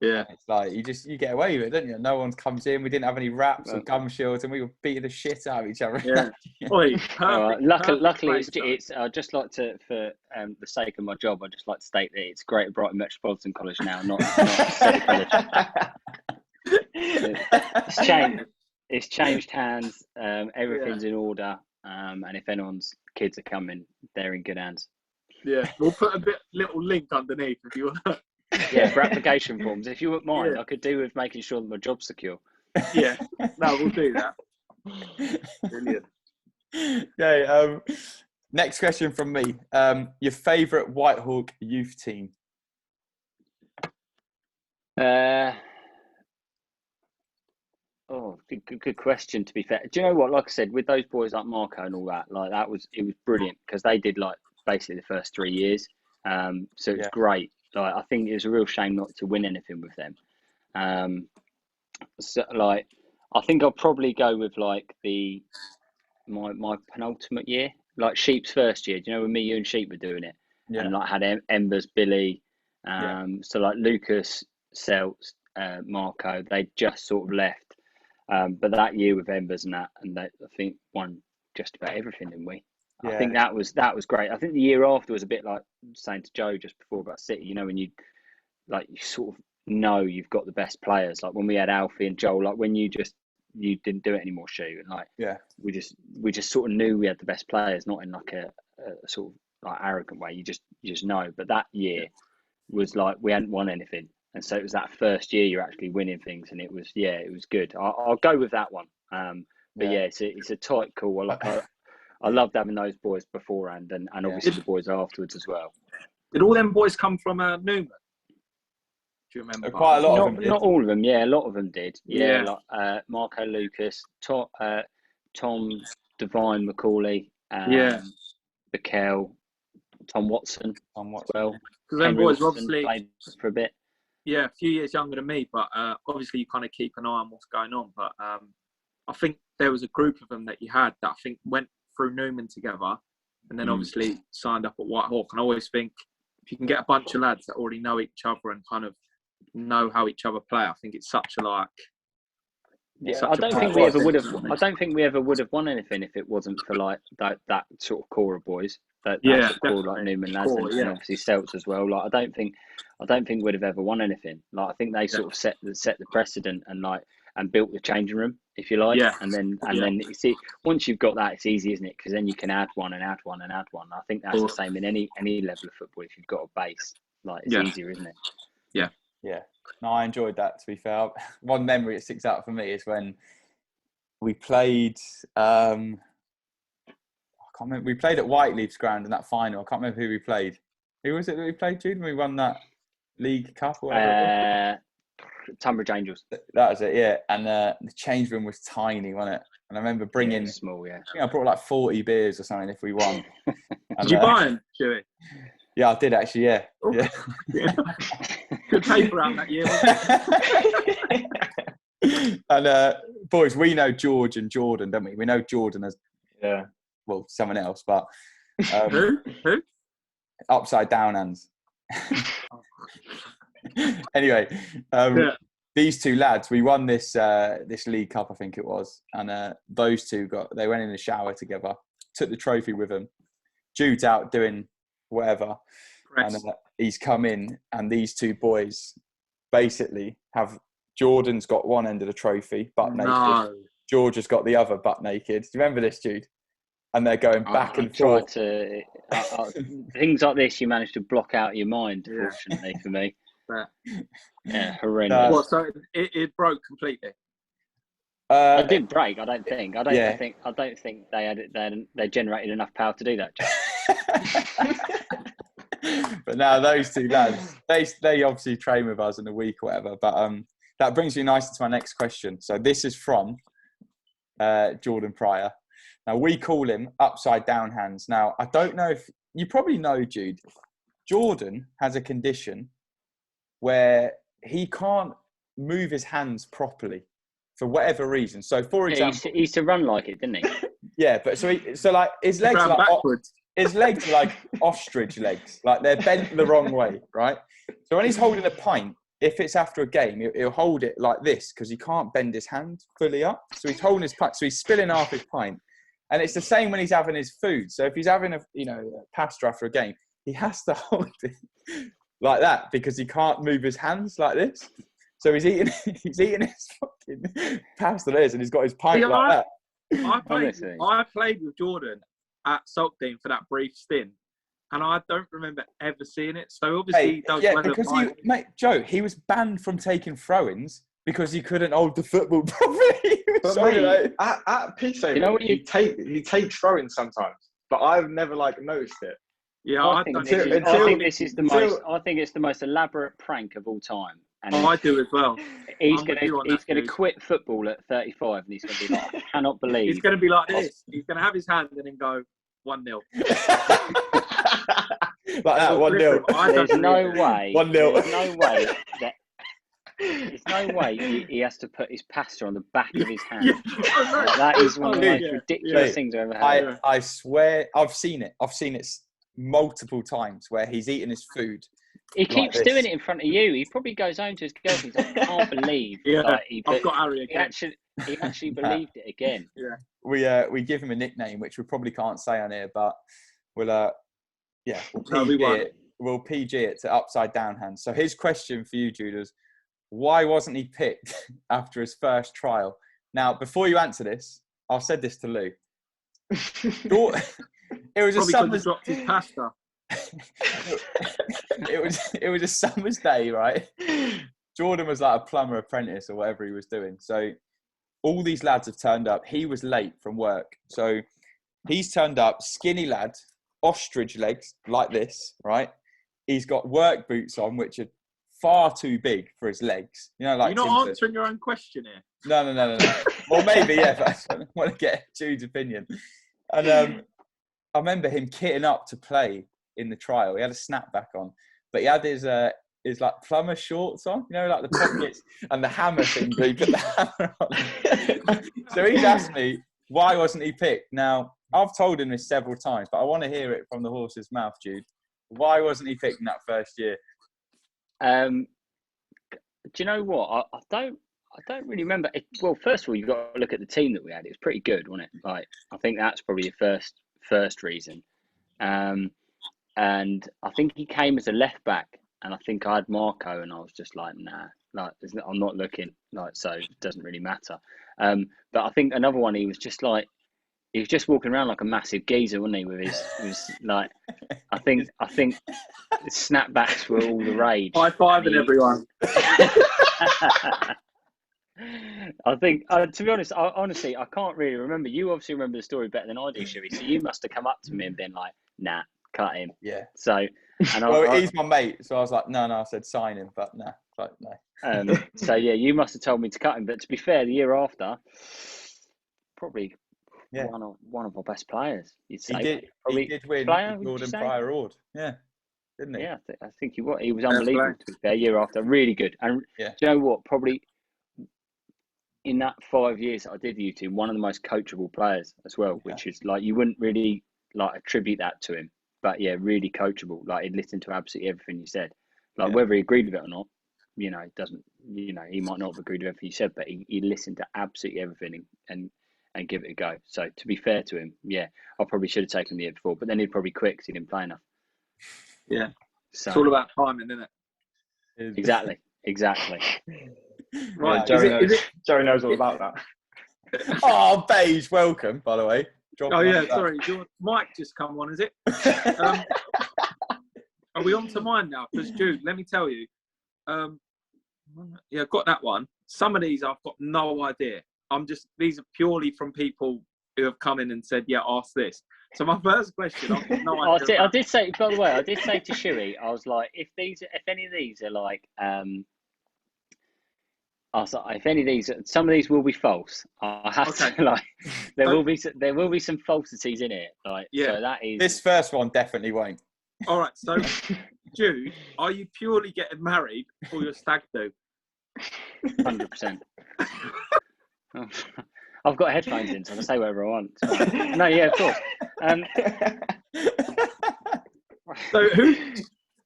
Yeah. It's like, you get away with it, don't you? No one comes in. We didn't have any wraps or gum shields, and we were beating the shit out of each other. Yeah. Oi, luckily, it's I'd just like to, for the sake of my job, I'd just like to state that it's Greater Brighton Metropolitan College now, not City College. It's changed. It's changed hands. Everything's in order. And if anyone's kids are coming, they're in good hands. Yeah, we'll put a little link underneath if you want. Yeah, for application forms. If you wouldn't mind, I could do with making sure that my job's secure. Yeah, no, we'll do that. Brilliant. Okay. Next question from me. Your favourite Whitehawk youth team? Oh, good question, to be fair. Do you know what? Like I said, with those boys like Marco and all that, like it was brilliant because they did like basically the first 3 years. So it's great. Like I think it was a real shame not to win anything with them. So like I think I'll probably go with like my penultimate year, like Sheep's first year. Do you know when you and Sheep were doing it? Yeah. And like had Embers, Billy, so like Lucas, Seltz, Marco, they just sort of left. But that year with Embers and that, I think won just about everything, didn't we? Yeah. I think that was great. I think the year after was a bit like saying to Joe just before about City. You know, when you sort of know you've got the best players. Like when we had Alfie and Joel. Like when you didn't do it anymore, Stu. And like we just sort of knew we had the best players, not in like a sort of like arrogant way. You just know. But that year was like we hadn't won anything, and so it was that first year you're actually winning things, and it was good. I'll go with that one. But it's a tight call. Like I loved having those boys beforehand, and obviously the boys afterwards as well. Did all them boys come from Newman? Do you remember? Quite a lot of them did. Not all of them. Yeah, a lot of them did. Yeah. Like Marco Lucas, Tom Devine Macaulay, Bikel, Tom Watson as well. Because them boys obviously played for a bit. Yeah, a few years younger than me, but obviously you kind of keep an eye on what's going on. But I think there was a group of them that you had that I think went through Newman together, and then obviously signed up at Whitehawk. And I always think if you can get a bunch of lads that already know each other and kind of know how each other play, I think it's such a like. Yeah, I don't think we ever would have won anything if it wasn't for like that sort of core of boys. That sort of core like Newman lads and obviously Celts as well. Like I don't think we'd have ever won anything. Like I think they sort of set the precedent and built the changing room, if you like. And then you see, once you've got that, it's easy, isn't it? Because then you can add one and add one and add one. I think that's the same in any level of football. If you've got a base, like it's easier, isn't it? Yeah. Yeah. No, I enjoyed that, to be fair. One memory that sticks out for me is when we played, I can't remember, we played at Whiteleaf's ground in that final. I can't remember who we played. Who was it that we played, Jude, when we won that League Cup or whatever? Tunbridge Angels. That was it, yeah. And the change room was tiny, wasn't it? And I remember bringing, small, I think I brought like 40 beers or something if we won. Did you buy them, Chewy? Yeah, I did actually, yeah. Good paper out that year, wasn't it? And boys, we know George and Jordan, don't we? We know Jordan as someone else, but who? Upside Down Hands. Anyway, these two lads, we won this League Cup, I think it was, and those two they went in the shower together, took the trophy with them. Jude's out doing whatever, and he's come in, and these two boys basically have Jordan's got one end of the trophy, butt naked. George has got the other, butt naked. Do you remember this, Jude? And they're going back and forth. Things like this, you manage to block out of your mind, fortunately for me. Yeah, horrendous. What? So it broke completely. It didn't break. I don't think. I don't think they had it. They generated enough power to do that. But now those two lads, they obviously train with us in a week or whatever. But that brings me nicely to my next question. So this is from Jordan Pryor. Now we call him Upside Down Hands. Now I don't know if you probably know, Jude. Jordan has a condition where he can't move his hands properly for whatever reason. So, for example, he used to run like it, didn't he? Yeah, but so like his legs are like backwards. His legs are like ostrich legs, like they're bent the wrong way, right? So when he's holding a pint, if it's after a game, he'll hold it like this because he can't bend his hand fully up. So he's holding his pint, so he's spilling half his pint. And it's the same when he's having his food. So if he's having a pasta after a game, he has to hold it like that because he can't move his hands like this. So he's eating his fucking pasta there, and he's got his pint like that. I played with Jordan at Saltdean for that brief stint, and I don't remember ever seeing it. So obviously, Joe, he was banned from taking throw-ins because he couldn't hold the football properly. At Peacehaven, he takes throw-ins sometimes, but I've never noticed it. Yeah, I think it's the most elaborate prank of all time. And I do as well. He's gonna quit football at 35, and he's gonna be like, I cannot believe. He's gonna be like this. He's gonna have his hand and then go 1-0. Like that, 1-0. There's no way. 1-0. There's no way he has to put his pasta on the back of his hand. That is one of the most ridiculous things I've ever had. I swear, I've seen it multiple times where he's eating his food. He keeps doing it in front of you. He probably goes home to his girlfriend. I can't believe. I've got Harry again. He actually believed it again. Yeah. We give him a nickname, which we probably can't say on here, but we'll No, we won't. We'll PG it to upside down hands. So his question for you, Jude, was why wasn't he picked after his first trial? Now, before you answer this, I said this to Lou. It was Probably a summer's dropped his pasta. it was a summer's day, right? Jordan was like a plumber apprentice or whatever he was doing. So all these lads have turned up. He was late from work. So he's turned up, skinny lad, ostrich legs like this, right? He's got work boots on, which are far too big for his legs. You know, like You're not answering your own question here. No. Well, maybe, yeah, but I want to get Jude's opinion. And I remember him kitting up to play in the trial. He had a snapback on, but he had his like plumber shorts on, you know, like the pockets and the hammer thing. He put the hammer on. So he's asked me, why wasn't he picked? Now, I've told him this several times, but I want to hear it from the horse's mouth, Jude. Why wasn't he picked in that first year? Do you know what? I don't really remember. Well, first of all, you've got to look at the team that we had. It was pretty good, wasn't it? Like, I think that's probably the first reason. And I think he came as a left back, and I think I had Marco, and I was just like, nah, like I'm not looking, like, so it doesn't really matter. But I think another one, he was just walking around like a massive geezer, wasn't he? With his like, I think snapbacks were all the rage. High-fiving everyone. I think, to be honest, honestly, I can't really remember. You obviously remember the story better than I do, Shuey. So you must have come up to me and been like, nah, cut him. Yeah. So, and well, he's my mate. So I was like, no, I said sign him, but no. Like, no. So, yeah, you must have told me to cut him. But to be fair, the year after, probably one of our best players, you'd say. He did win the Jordan Pryor Award. Yeah. Didn't he? Yeah, I think he was. He was unbelievable, to be fair, year after. Really good. And do you know what? Probably in that 5 years that I did YouTube, one of the most coachable players as well, which is like, you wouldn't really like attribute that to him. But yeah, really coachable. Like, he'd listen to absolutely everything you said. Like, whether he agreed with it or not, you know, it doesn't, you know, he might not have agreed with everything you said, but he listened to absolutely everything and give it a go. So to be fair to him, yeah, I probably should have taken him the year before, but then he'd probably quit because he didn't play enough. Yeah. So, it's all about timing, isn't it? Exactly. Right. Jerry knows all about that. Oh, Beige, welcome, by the way. Sorry. Your mic just come on, is it? Are we on to mine now? Because, Jude, let me tell you. I've got that one. Some of these I've got no idea. These are purely from people who have come in and said, yeah, ask this. So my first question, I've got no idea. I did say, by the way, I did say to Shuey, I was like, if any of these are like, I was like, if any of these, some of these will be false. I have to, like, there will be some falsities in it. Like, yeah. So that is. This first one definitely won't. All right. So, Jude, are you purely getting married for your stag do? 100%. I've got headphones in, so I can say whatever I want. No, yeah, of course.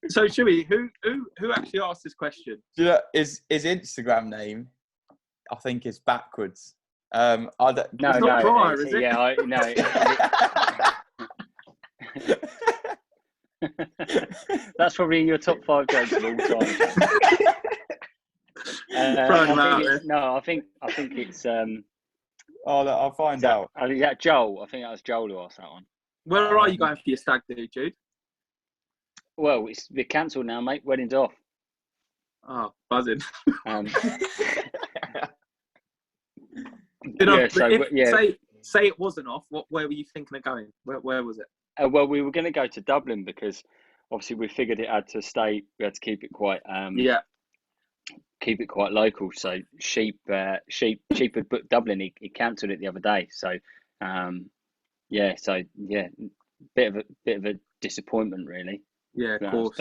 So Shuey, who actually asked this question? Do you know, his Instagram name, I think, is backwards. It's not Pryor, is it? Yeah, That's probably in your top 5 jokes of all time. I think it's. I'll find out. Is that Joel? I think that was Joel who asked that one. Where are you going for your stag do, Jude? Well, we're cancelled now, mate. Wedding's off. Oh, buzzing. Say it wasn't off. Where were you thinking of going? Where was it? Well, we were going to go to Dublin because obviously we figured it had to stay. We had to keep it quite. Keep it quite local. So Sheep had booked Dublin. He cancelled it the other day. So bit of a disappointment, really. Yeah, of course.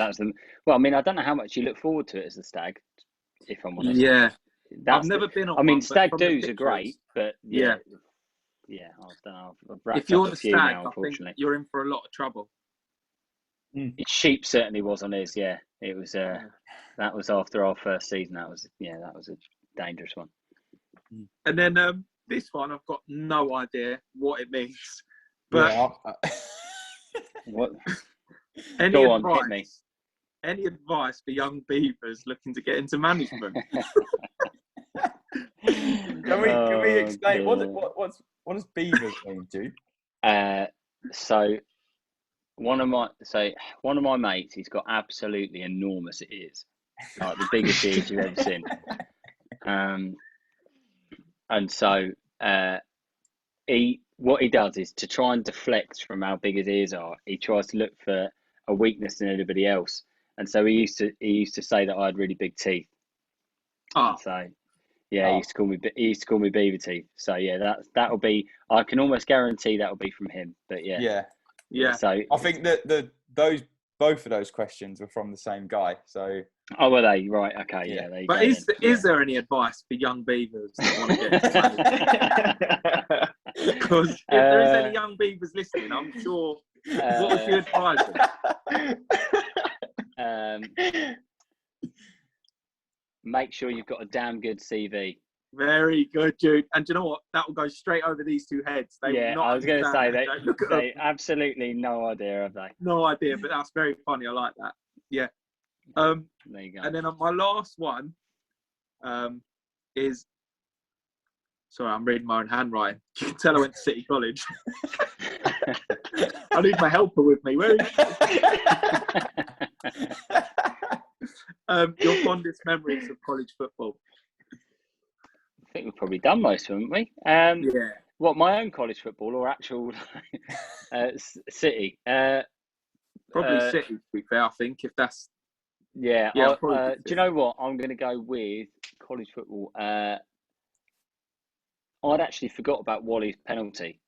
Well, I mean, I don't know how much you look forward to it as a stag, if I'm honest. Yeah, I've never been on. I mean, stag do's are great, but I don't know. If you're the stag, I think you're in for a lot of trouble. Sheep certainly was on his. Yeah, it was. That was after our first season. That was a dangerous one. And then this one, I've got no idea what it means. But What? any Go on, advice? hit me. Any advice for young Beavers looking to get into management? Can we explain dear. what does Beavers mean, Jude? So one of my mates, he's got absolutely enormous ears, like the biggest ears you've ever seen. And so what he does is to try and deflect from how big his ears are. He tries to look for a weakness in anybody else, and so he used to say that I had really big teeth. Oh, So yeah, he used to call me Beaver teeth. So yeah, that'll be. I can almost guarantee that'll be from him. But yeah. So I think that both of those questions were from the same guy. So were they right? Okay, yeah. There you but go. Is there any advice for young Beavers that want to get into management? Because if there is any young Beavers listening, I'm sure. What would you advise them? Make sure you've got a damn good CV. Very good, Jude. And do you know what? That will go straight over these two heads. I was going to say they absolutely no idea, have they? No idea, but that's very funny. I like that. Yeah. There you go. And then my last one is. Sorry, I'm reading my own handwriting. You can tell I went to City College. I need my helper with me. Where is she? Your fondest memories of college football? I think we've probably done most of them, haven't we? Yeah. What, my own college football or actual City? Probably City, to be fair, I think, if that's... Yeah. Yeah, do you know what? I'm going to go with college football. I'd actually forgot about Wally's penalty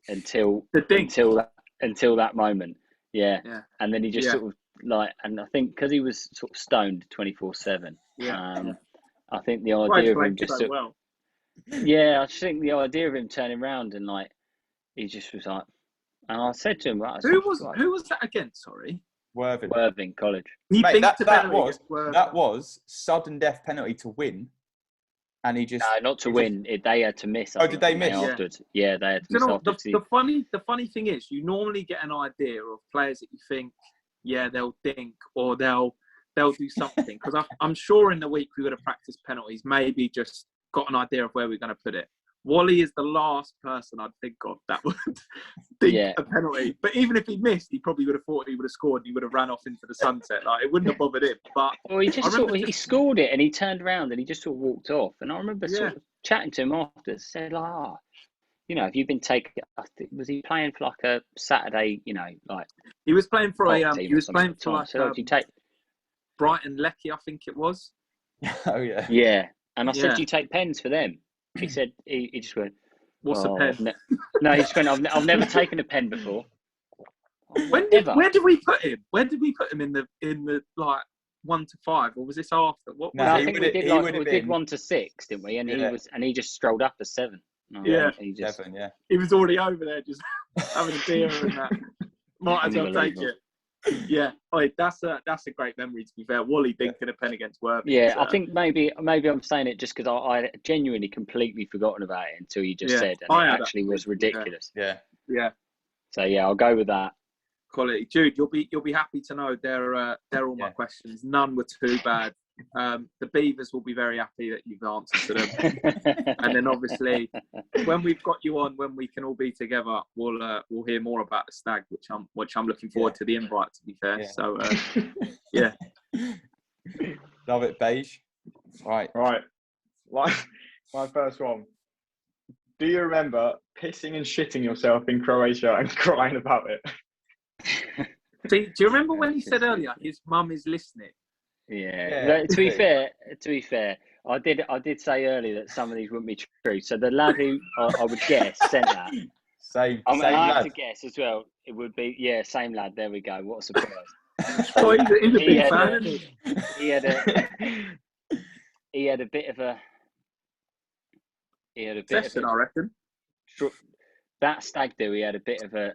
until that moment. Yeah. And then he just sort of and I think because he was sort of stoned 24/7. Yeah. I think the idea of him just I just think the idea of him turning around and he just was like, and I said to him, who was that against? Sorry, Worthing College. Mate, that was sudden death penalty to win. And he just not to win. They had to miss. Did they miss? Afterwards. Yeah, they had to miss afterwards. The funny thing is, you normally get an idea of players that you think, they'll think or they'll do something. Because I'm sure in the week we would have practiced penalties, maybe just got an idea of where we're going to put it. Wally is the last person I'd think of that would think a penalty. But even if he missed, he probably would have thought he would have scored and he would have ran off into the sunset. It wouldn't have bothered him. But he just he scored it and he turned around and he just sort of walked off. And I remember sort of chatting to him after, said, have you been taken? Was he playing for a Saturday? He was playing for you take Brighton Lecky, I think it was. Oh yeah. Yeah, and I said, do you take pens for them? He said he just went, "What's a pen?" No, he just went, "I've never taken a pen before." Where did we put him? Where did we put him in the 1 to 5, or was this after? I think we did 1 to 6, didn't we? And he just strolled up as 7. He was already over there just having a beer and that. Might as well take it. Yeah, that's a great memory, to be fair. Wally dinking a pen against Worthing. Yeah, I think maybe I'm saying it just because I genuinely completely forgotten about it until you just said, and it actually was ridiculous. Yeah. So I'll go with that. Quality, Jude. You'll be happy to know they're all my questions. None were too bad. The Beavers will be very happy that you've answered to them. And then obviously, when we've got you on, when we can all be together, we'll hear more about the stag, which I'm looking forward to the invite. To be fair, so love it, Beige. Right. My first one. Do you remember pissing and shitting yourself in Croatia and crying about it? See, do you remember when he said earlier his mum is listening? Yeah. To be fair, I did say earlier that some of these wouldn't be true. So the lad who I would guess sent that. Same I have to guess as well. It would be same lad. There we go. What a surprise! He's a big fan, isn't he? He had a bit of a session, I reckon. That stag do. He had a bit of a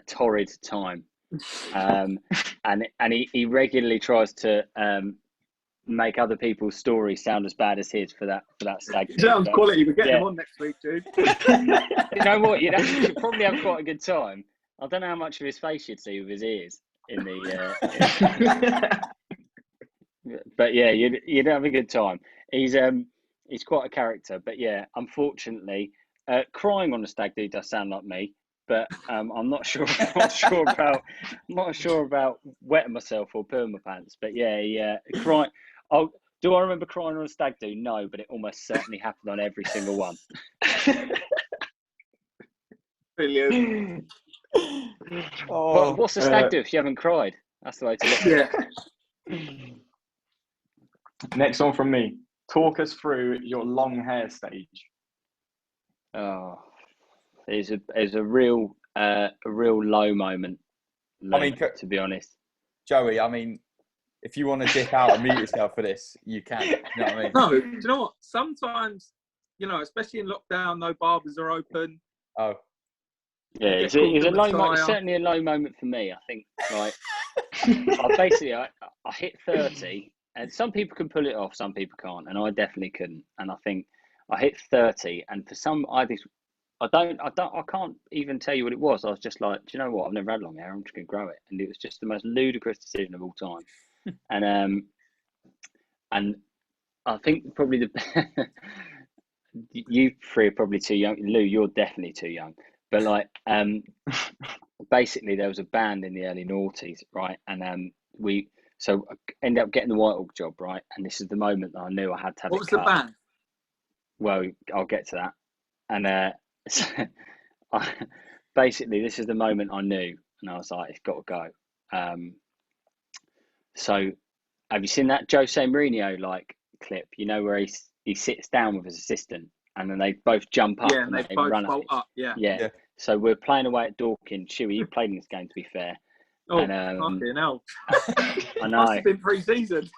torrid time. And he regularly tries to make other people's stories sound as bad as his for that stag. Sounds quality. We're getting yeah. him on next week, dude. You know what? You'd probably have quite a good time. I don't know how much of his face you'd see with his ears in the. But yeah, you'd have a good time. He's quite a character, but yeah, unfortunately, crying on a stag do does sound like me. But I'm not sure. Not sure about wetting myself or pooing my pants. But yeah, crying. Do I remember crying on a stag do? No, but it almost certainly happened on every single one. Brilliant. Oh, What's a stag do if you haven't cried? That's the way to look at it. Next one from me. Talk us through your long hair stage. Oh, it's a real low moment. I mean, to be honest, Joey, I mean, if you want to dip out and mute yourself for this, you can. You know what I mean? No, do you know what? Sometimes, especially in lockdown, no barbers are open. Oh. Yeah, it's a low moment. It's certainly a low moment for me. I think, like, I hit 30, and some people can pull it off, some people can't, and I definitely couldn't. And I think I hit 30, and for some, I can't even tell you what it was. I was just like, do you know what? I've never had long hair. I'm just going to grow it, and it was just the most ludicrous decision of all time. And I think probably you three are probably too young. Lou, you're definitely too young. But like, basically, there was a band in the early noughties, right? And so I ended up getting the Whitehawk job, right? And this is the moment that I knew I had to have What was the band? Well, I'll get to that. And basically, this is the moment I knew, and I was like, it's got to go. So, have you seen that Jose Mourinho clip? Where he sits down with his assistant, and then they both jump up and they both run bolt up. Yeah. So we're playing away at Dorking. Shuey, you played in this game, to be fair. Oh, fucking hell! I know. Must have been pre-season.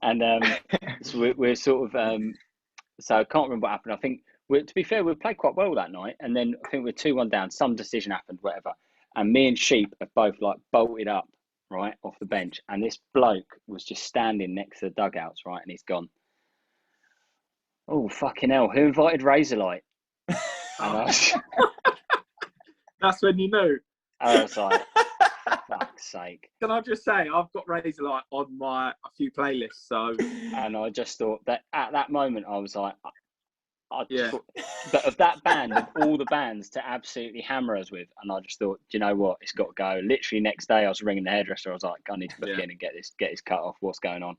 And so we're sort of so I can't remember what happened. I think to be fair, we played quite well that night, and then I think we're 2-1 down. Some decision happened, whatever. And me and Sheep have both bolted up right off the bench, and this bloke was just standing next to the dugouts, right, and he's gone, oh fucking hell, who invited Razorlight? That's when you knew. I was like, fuck's sake. Can I just say, I've got Razorlight on a few playlists, so. And I just thought that at that moment, I was like, but of that band, of all the bands to absolutely hammer us with, and I just thought, do you know what, it's got to go. Literally next day, I was ringing the hairdresser. I was like, I need to book in and get this cut off. What's going on?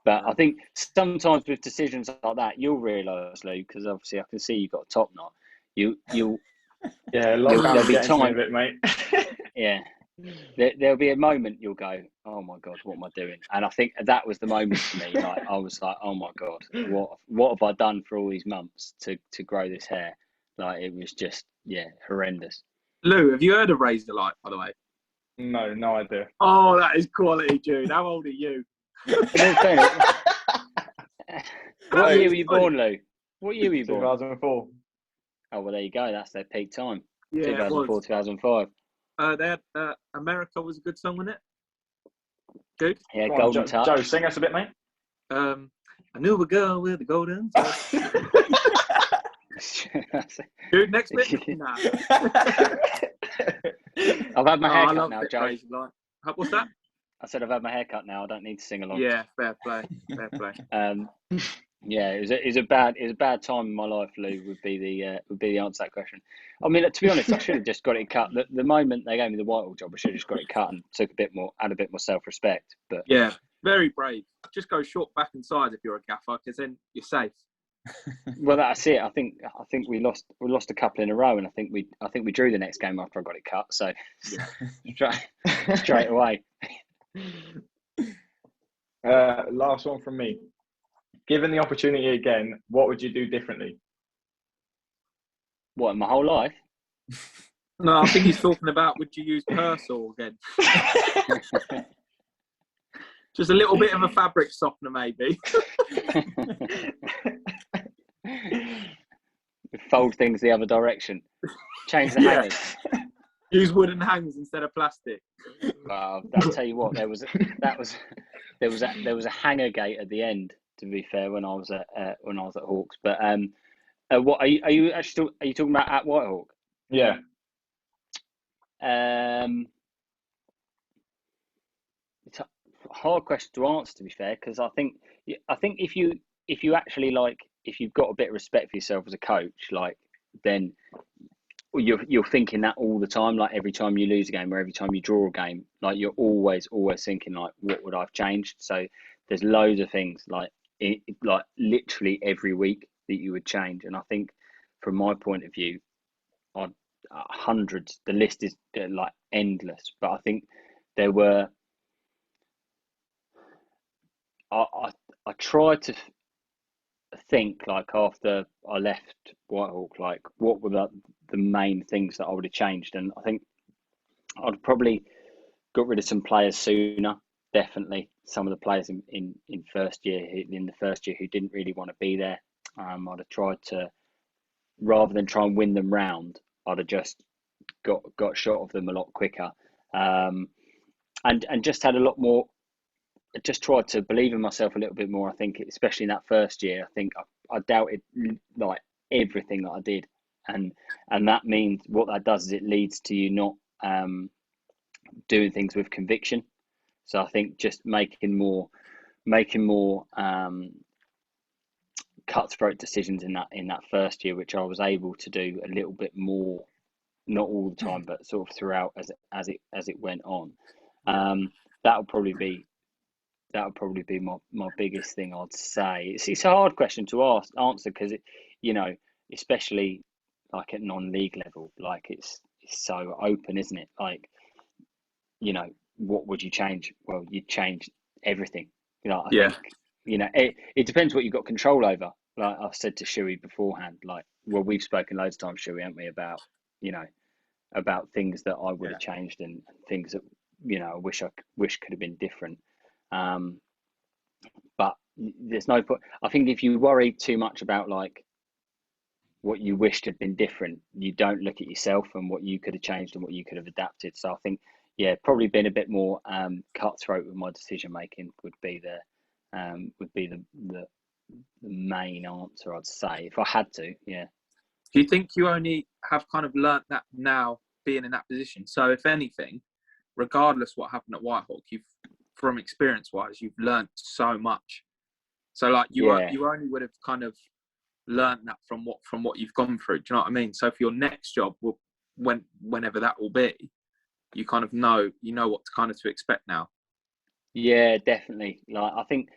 But I think sometimes with decisions like that, you'll realise, Lou, because obviously I can see you've got a top knot. There'll be time, a bit, mate. Yeah. There'll be a moment you'll go, oh my God, what am I doing? And I think that was the moment for me. Like, I was like, oh my God, what have I done for all these months to grow this hair? Like, it was just, horrendous. Lou, have you heard of Razorlight, by the way? No idea. Oh, that is quality, Jude. How old are you? What year were you born, Lou? What year were you born? 2004. Oh, well, there you go. That's their peak time. Yeah, 2004, 2005. They had America was a good song, wasn't it? Good. Yeah, Golden Touch. Joe, sing us a bit, mate. I knew a girl with a golden touch. Dude, next bit. Nah. I've had my haircut now, Joe. What's that? I said I've had my haircut now. I don't need to sing along. Yeah, fair play. Yeah, it was a bad time in my life, Lou. Would be the answer to that question. I mean, to be honest, I should have just got it cut. The moment they gave me the Whitehawk job, I should have just got it cut and had a bit more self-respect. But yeah, very brave. Just go short back and side if you're a gaffer, because then you're safe. Well, that's it. I think we lost a couple in a row, and I think we drew the next game after I got it cut. So straight away. Last one from me. Given the opportunity again, what would you do differently? What, my whole life? No, I think he's talking about would you use Persil again? Just a little bit of a fabric softener, maybe. Fold things the other direction. Change the hangers. Use wooden hangs instead of plastic. I'll tell you what, there was a hanger gate at the end. To be fair, when I was at Hawks, but what are you actually are you talking about at Whitehawk? Yeah. It's a hard question to answer, to be fair, because I think if you actually if you've got a bit of respect for yourself as a coach, then you're thinking that all the time, every time you lose a game or every time you draw a game, you're always thinking what would I've changed. So there's loads of things literally every week that you would change, and I think from my point of view, hundreds. The list is endless, but I think there were. I tried to think after I left Whitehawk, what were the main things that I would have changed, and I think I'd probably got rid of some players sooner. Definitely some of the players in the first year who didn't really want to be there. I'd have tried to, rather than try and win them round, I'd have just got shot of them a lot quicker, and just had a lot more. I just tried to believe in myself a little bit more. I think, especially in that first year, I think I doubted everything that I did, and that means what that does is it leads to you not doing things with conviction. So I think just making more cutthroat decisions in that first year, which I was able to do a little bit more, not all the time, but sort of throughout as it went on. That would probably be my biggest thing, I'd say. It's a hard question to answer because especially at non-league level, it's so open, isn't it? What would you change? Well, you'd change everything. I think it depends what you've got control over. Like I've said to Shuey beforehand, we've spoken loads of times, Shuey, haven't we, about things that I would have changed and things that I wish could have been different. But there's no point. I think if you worry too much about what you wished had been different, you don't look at yourself and what you could have changed and what you could have adapted. So I think, probably been a bit more cutthroat with my decision making would be the main answer, I'd say, if I had to. Yeah. Do you think you only have kind of learnt that now, being in that position? So if anything, regardless what happened at Whitehawk, from experience-wise, you've learnt so much. So you only would have kind of learnt that from what you've gone through. Do you know what I mean? So for your next job, whenever that will be, you kind of know what to expect now. Yeah, definitely. I think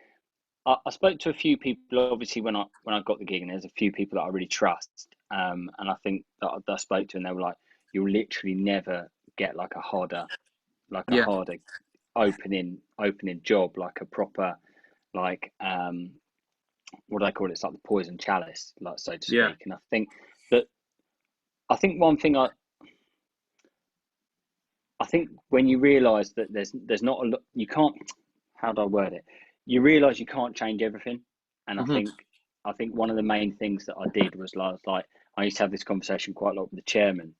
I spoke to a few people, obviously, when I got the gig, and there's a few people that I really trust. And I think that I spoke to, and they were like, "You'll literally never get a harder opening job, a proper what do I call it? It's the poison chalice, so to speak." And I think one thing I think when you realise that there's not a lot, you can't. How do I word it? You realise you can't change everything, and I think one of the main things that I did was I used to have this conversation quite a lot with the chairman,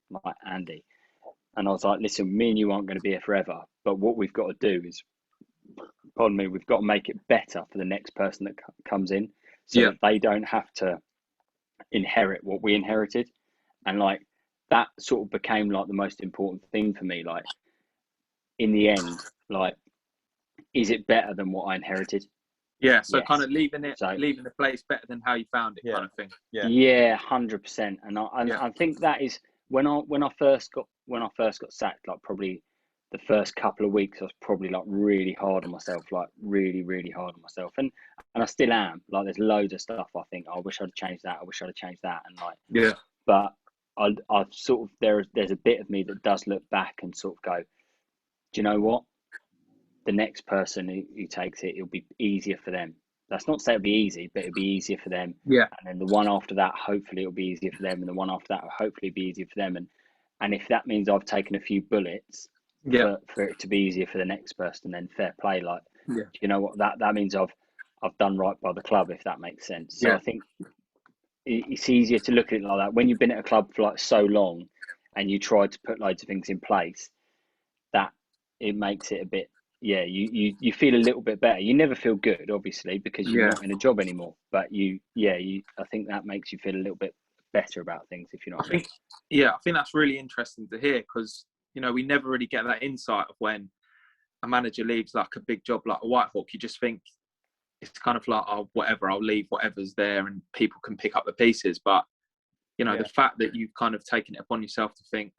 Andy, and I was like, "Listen, me and you aren't going to be here forever, but what we've got to do is, we've got to make it better for the next person that comes in, so that they don't have to inherit what we inherited," and that sort of became the most important thing for me. In the end, is it better than what I inherited? Yeah, so yes. Kind of leaving the place better than how you found it, kind of thing. Yeah, 100%. And I think that is when I first got sacked. Probably the first couple of weeks, I was probably really hard on myself, really, really hard on myself, and I still am. There's loads of stuff I think I wish I'd changed that. I wish I'd changed that, and But I've sort of there's a bit of me that does look back and sort of go, do you know what? The next person who takes it, it'll be easier for them. That's not to say it'll be easy, but it'll be easier for them. Yeah. And then the one after that, hopefully it'll be easier for them. And the one after that will hopefully be easier for them. And if that means I've taken a few bullets for it to be easier for the next person, then fair play. You know what? That means I've done right by the club, if that makes sense. So I think it's easier to look at it like that when you've been at a club for so long and you try to put loads of things in place, that it makes it a bit, you feel a little bit better. You never feel good, obviously, because you're not in a job anymore. But I think that makes you feel a little bit better about things, if you know what I mean. I think that's really interesting to hear, because we never really get that insight of when a manager leaves like a big job like a Whitehawk. You just think it's kind of like, oh, whatever, I'll leave whatever's there and people can pick up the pieces. But the fact that you've kind of taken it upon yourself to think,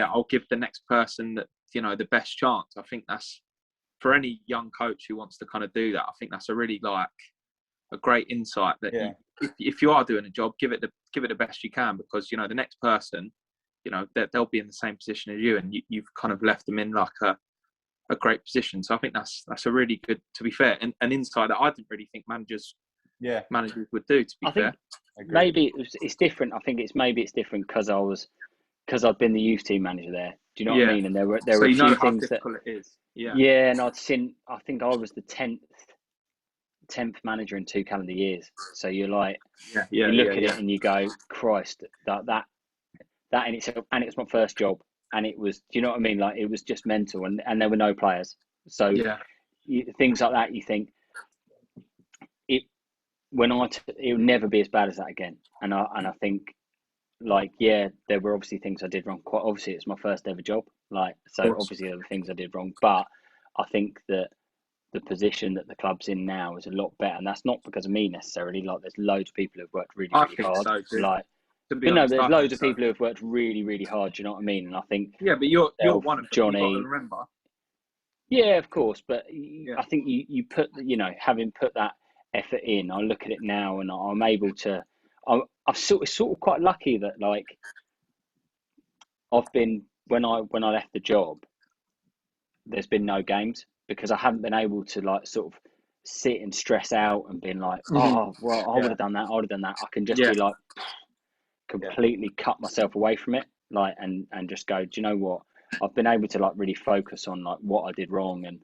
I'll give the next person that the best chance. I think that's, for any young coach who wants to kind of do that, I think that's a really like a great insight that if you are doing a job, give it the best you can, because the next person, they'll be in the same position as you, and you've kind of left them in like a great position. So I think that's a really good, to be fair, and an insight that I didn't really think managers would do, to be fair. Maybe it's different. I think it's different because I've been the youth team manager there. Do you know what I mean? And there were a few things that it is. and I think I was the 10th manager in 2 calendar years. So you're like, you look at it and you go, Christ, that in itself, and it was my first job, and it was, do you know what I mean? Like, it was just mental, and there were no players. So things like that, you think it will never be as bad as that again. And I think, like, there were obviously things I did wrong. Quite obviously, it's my first ever job. Like, so obviously there were things I did wrong, but I think that the position that the club's in now is a lot better, and that's not because of me necessarily. Like, there's loads of people who've worked really, really hard. So, like, there's loads of people who have worked really, really hard. Do you know what I mean? And I think but you're one of them. Johnny. You've got to remember. Yeah, of course, but I think you put, having put that effort in, I look at it now and I'm able to. I've sort of quite lucky that, like, I've been, when I left the job, there's been no games, because I haven't been able to, like, sort of sit and stress out and been like, oh, well, I would have done that. I would have done that. I can just be like, completely cut myself away from it, like, and just go, do you know what? I've been able to, like, really focus on, like, what I did wrong and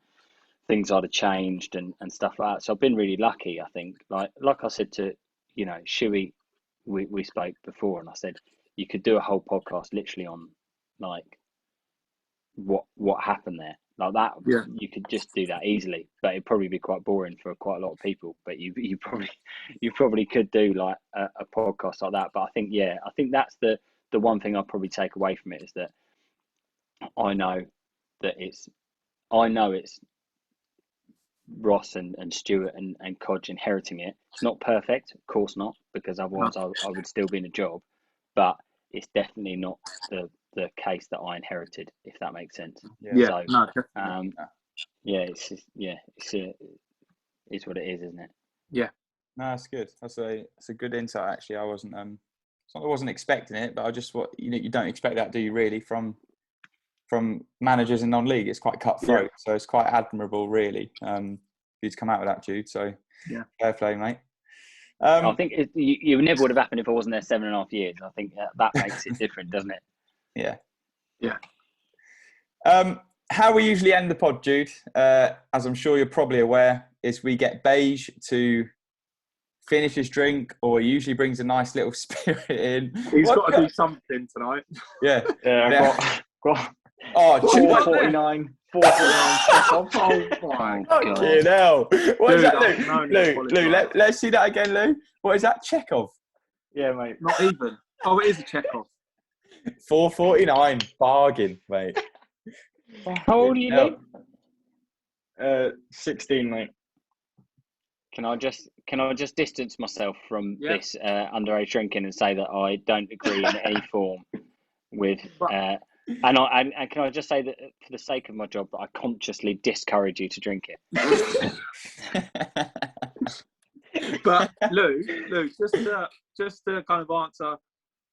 things I'd have changed and stuff like that. So I've been really lucky, I think. Like I said to, Shuey, we spoke before, and I said you could do a whole podcast literally on, like, what happened there, like that. You could just do that easily, but it'd probably be quite boring for quite a lot of people. But you probably could do, like, a podcast like that. But I think that's the one thing I'll probably take away from it, is that I know it's Ross and Stuart and Codge inheriting it. It's not perfect, of course not, because otherwise I would still be in a job. But it's definitely not the case that I inherited, if that makes sense. It's what it is, isn't it? No, that's good. That's a good insight, actually. I wasn't expecting it, but I just, you don't expect that, do you, really, from managers in non-league? It's quite cutthroat, so it's quite admirable, really, for you to come out with that, Jude. So fair play, mate. I think you never would have happened if I wasn't there 7.5 years. I think that makes it different, doesn't it? Yeah. How we usually end the pod, Jude, as I'm sure you're probably aware, is we get Beige to finish his drink, or he usually brings a nice little spirit in. He's got to do something tonight. I've got Oh, 449. 449. Oh my God. God. Hell. What is Dude, that, Lou? Let's see that again, Lou. What is that? Chekhov? Yeah, mate. Not even. Oh, it is a Chekhov. 449. Bargain, mate. How old are you, Lou? 16, mate. Can I just distance myself from this underage drinking and say that I don't agree in any form with and can I just say that for the sake of my job, that I consciously discourage you to drink it. But Lou, just to kind of answer,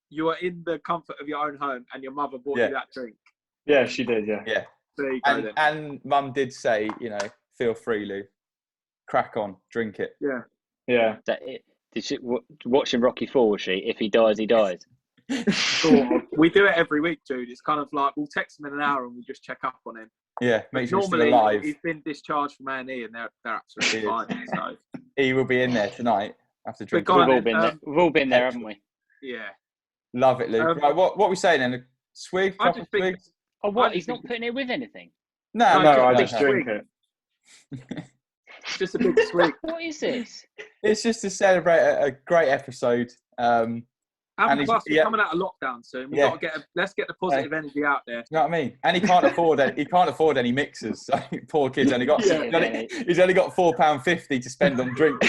you are in the comfort of your own home, and your mother bought you that drink. Yeah, she did. Yeah. There you go, then. And Mum did say, feel free, Lou. Crack on, drink it. Yeah. Did she watching Rocky IV? Was she? If he dies, he dies. We do it every week, Jude. It's kind of like we'll text him in an hour and we just check up on him. Yeah, make sure he's still normally alive. He's been discharged from A&E and they're absolutely fine. So he will be in there tonight after drinking. We've all been there, haven't we? Yeah. Love it, Lou. Right, what are we saying then? Swig, I proper just think swig. Oh, what? I He's just not putting it with anything. No, No, I no, just drink it. just a big swig. What is this? It's just to celebrate a great episode. And And plus, we're yeah. coming out of lockdown soon. We've Yeah. got to let's get the positive energy out there. You know what I mean? And he can't afford any mixers. So poor kid's only got Yeah. he's only got £4.50 to spend on drinks.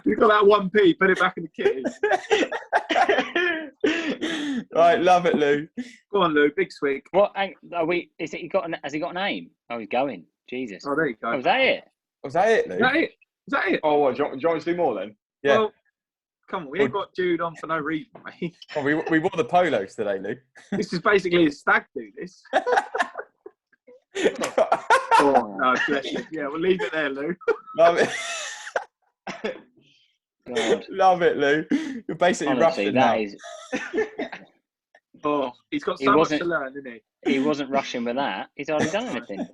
We've got that 1p, put it back in the kitty. Right, love it, Lou. Go on, Lou, big swig. What are we? Has he got a name? Oh, he's going. Jesus. Oh, there you go. Oh, is that it? Was that it, Lou? Is that it? Is that it? Oh, what? Do you want us to do more then? Yeah. Well, come on, we ain't got Jude on for no reason, mate. Oh, we wore the polos today, Lou. This is basically a stag do, this. Oh, no, bless you. Yeah, we'll leave it there, Lou. Love it. God. Love it, Lou. You're basically Honestly, rushing that now. is. Oh, he's got He so much wasn't- to learn, isn't he? He wasn't rushing with that. He's hardly done anything.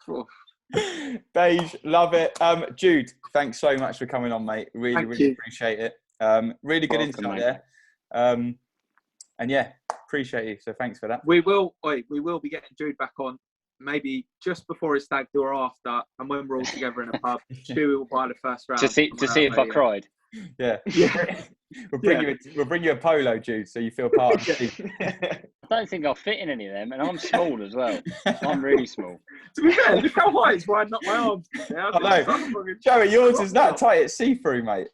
Oh, Beige, love it. Jude, thanks so much for coming on, mate. Really, Thank really you. appreciate it. Really good Welcome, insight mate. there. And yeah, appreciate you. So thanks for that. we will be getting Jude back on maybe just before his stag do or after, and when we're all together in a pub, Stu will buy the first round. to see if I cried. Yeah. Yeah. We'll bring you a polo, Jude, so you feel part of the team. I don't think I'll fit in any of them, and I'm small as well. I'm really small. To be fair, look how high it's wide, not my arms. Yeah, I know. Joey, yours is that tight, it's see-through, mate.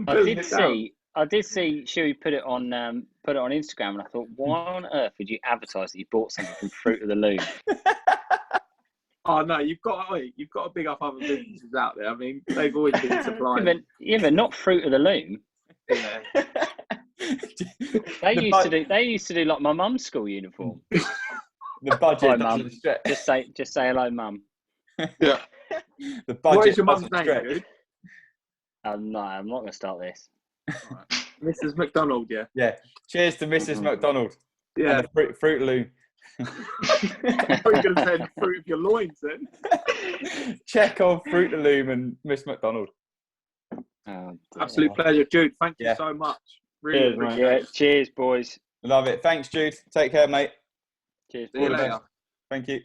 I did see Shuey put it on Instagram, and I thought, why on earth would you advertise that you bought something from Fruit of the Loom? Oh no, you've got to big up other businesses out there. I mean, they've always been supplying. Yeah, but not Fruit of the Loom. Yeah. They used to do like my mum's school uniform. The budget Hi, doesn't Mum. stretch. Just say hello, Mum. Yeah. The What budget is your mum's doesn't name, stretch. dude? No, I'm not going to start this. Mrs. Mcdonald, yeah. Yeah. Cheers to Mrs. Mcdonald. Yeah. And the Fruit Loom. I thought you were going to say the fruit of your loins then. Check on Fruit Loom and Miss McDonald. Oh, Absolute pleasure, Jude. Thank you Yeah. so much. Really Cheers, appreciate mate. Yeah, it. cheers, boys. Love it. Thanks, Jude. Take care, mate. Cheers. See you All the later. best. Thank you.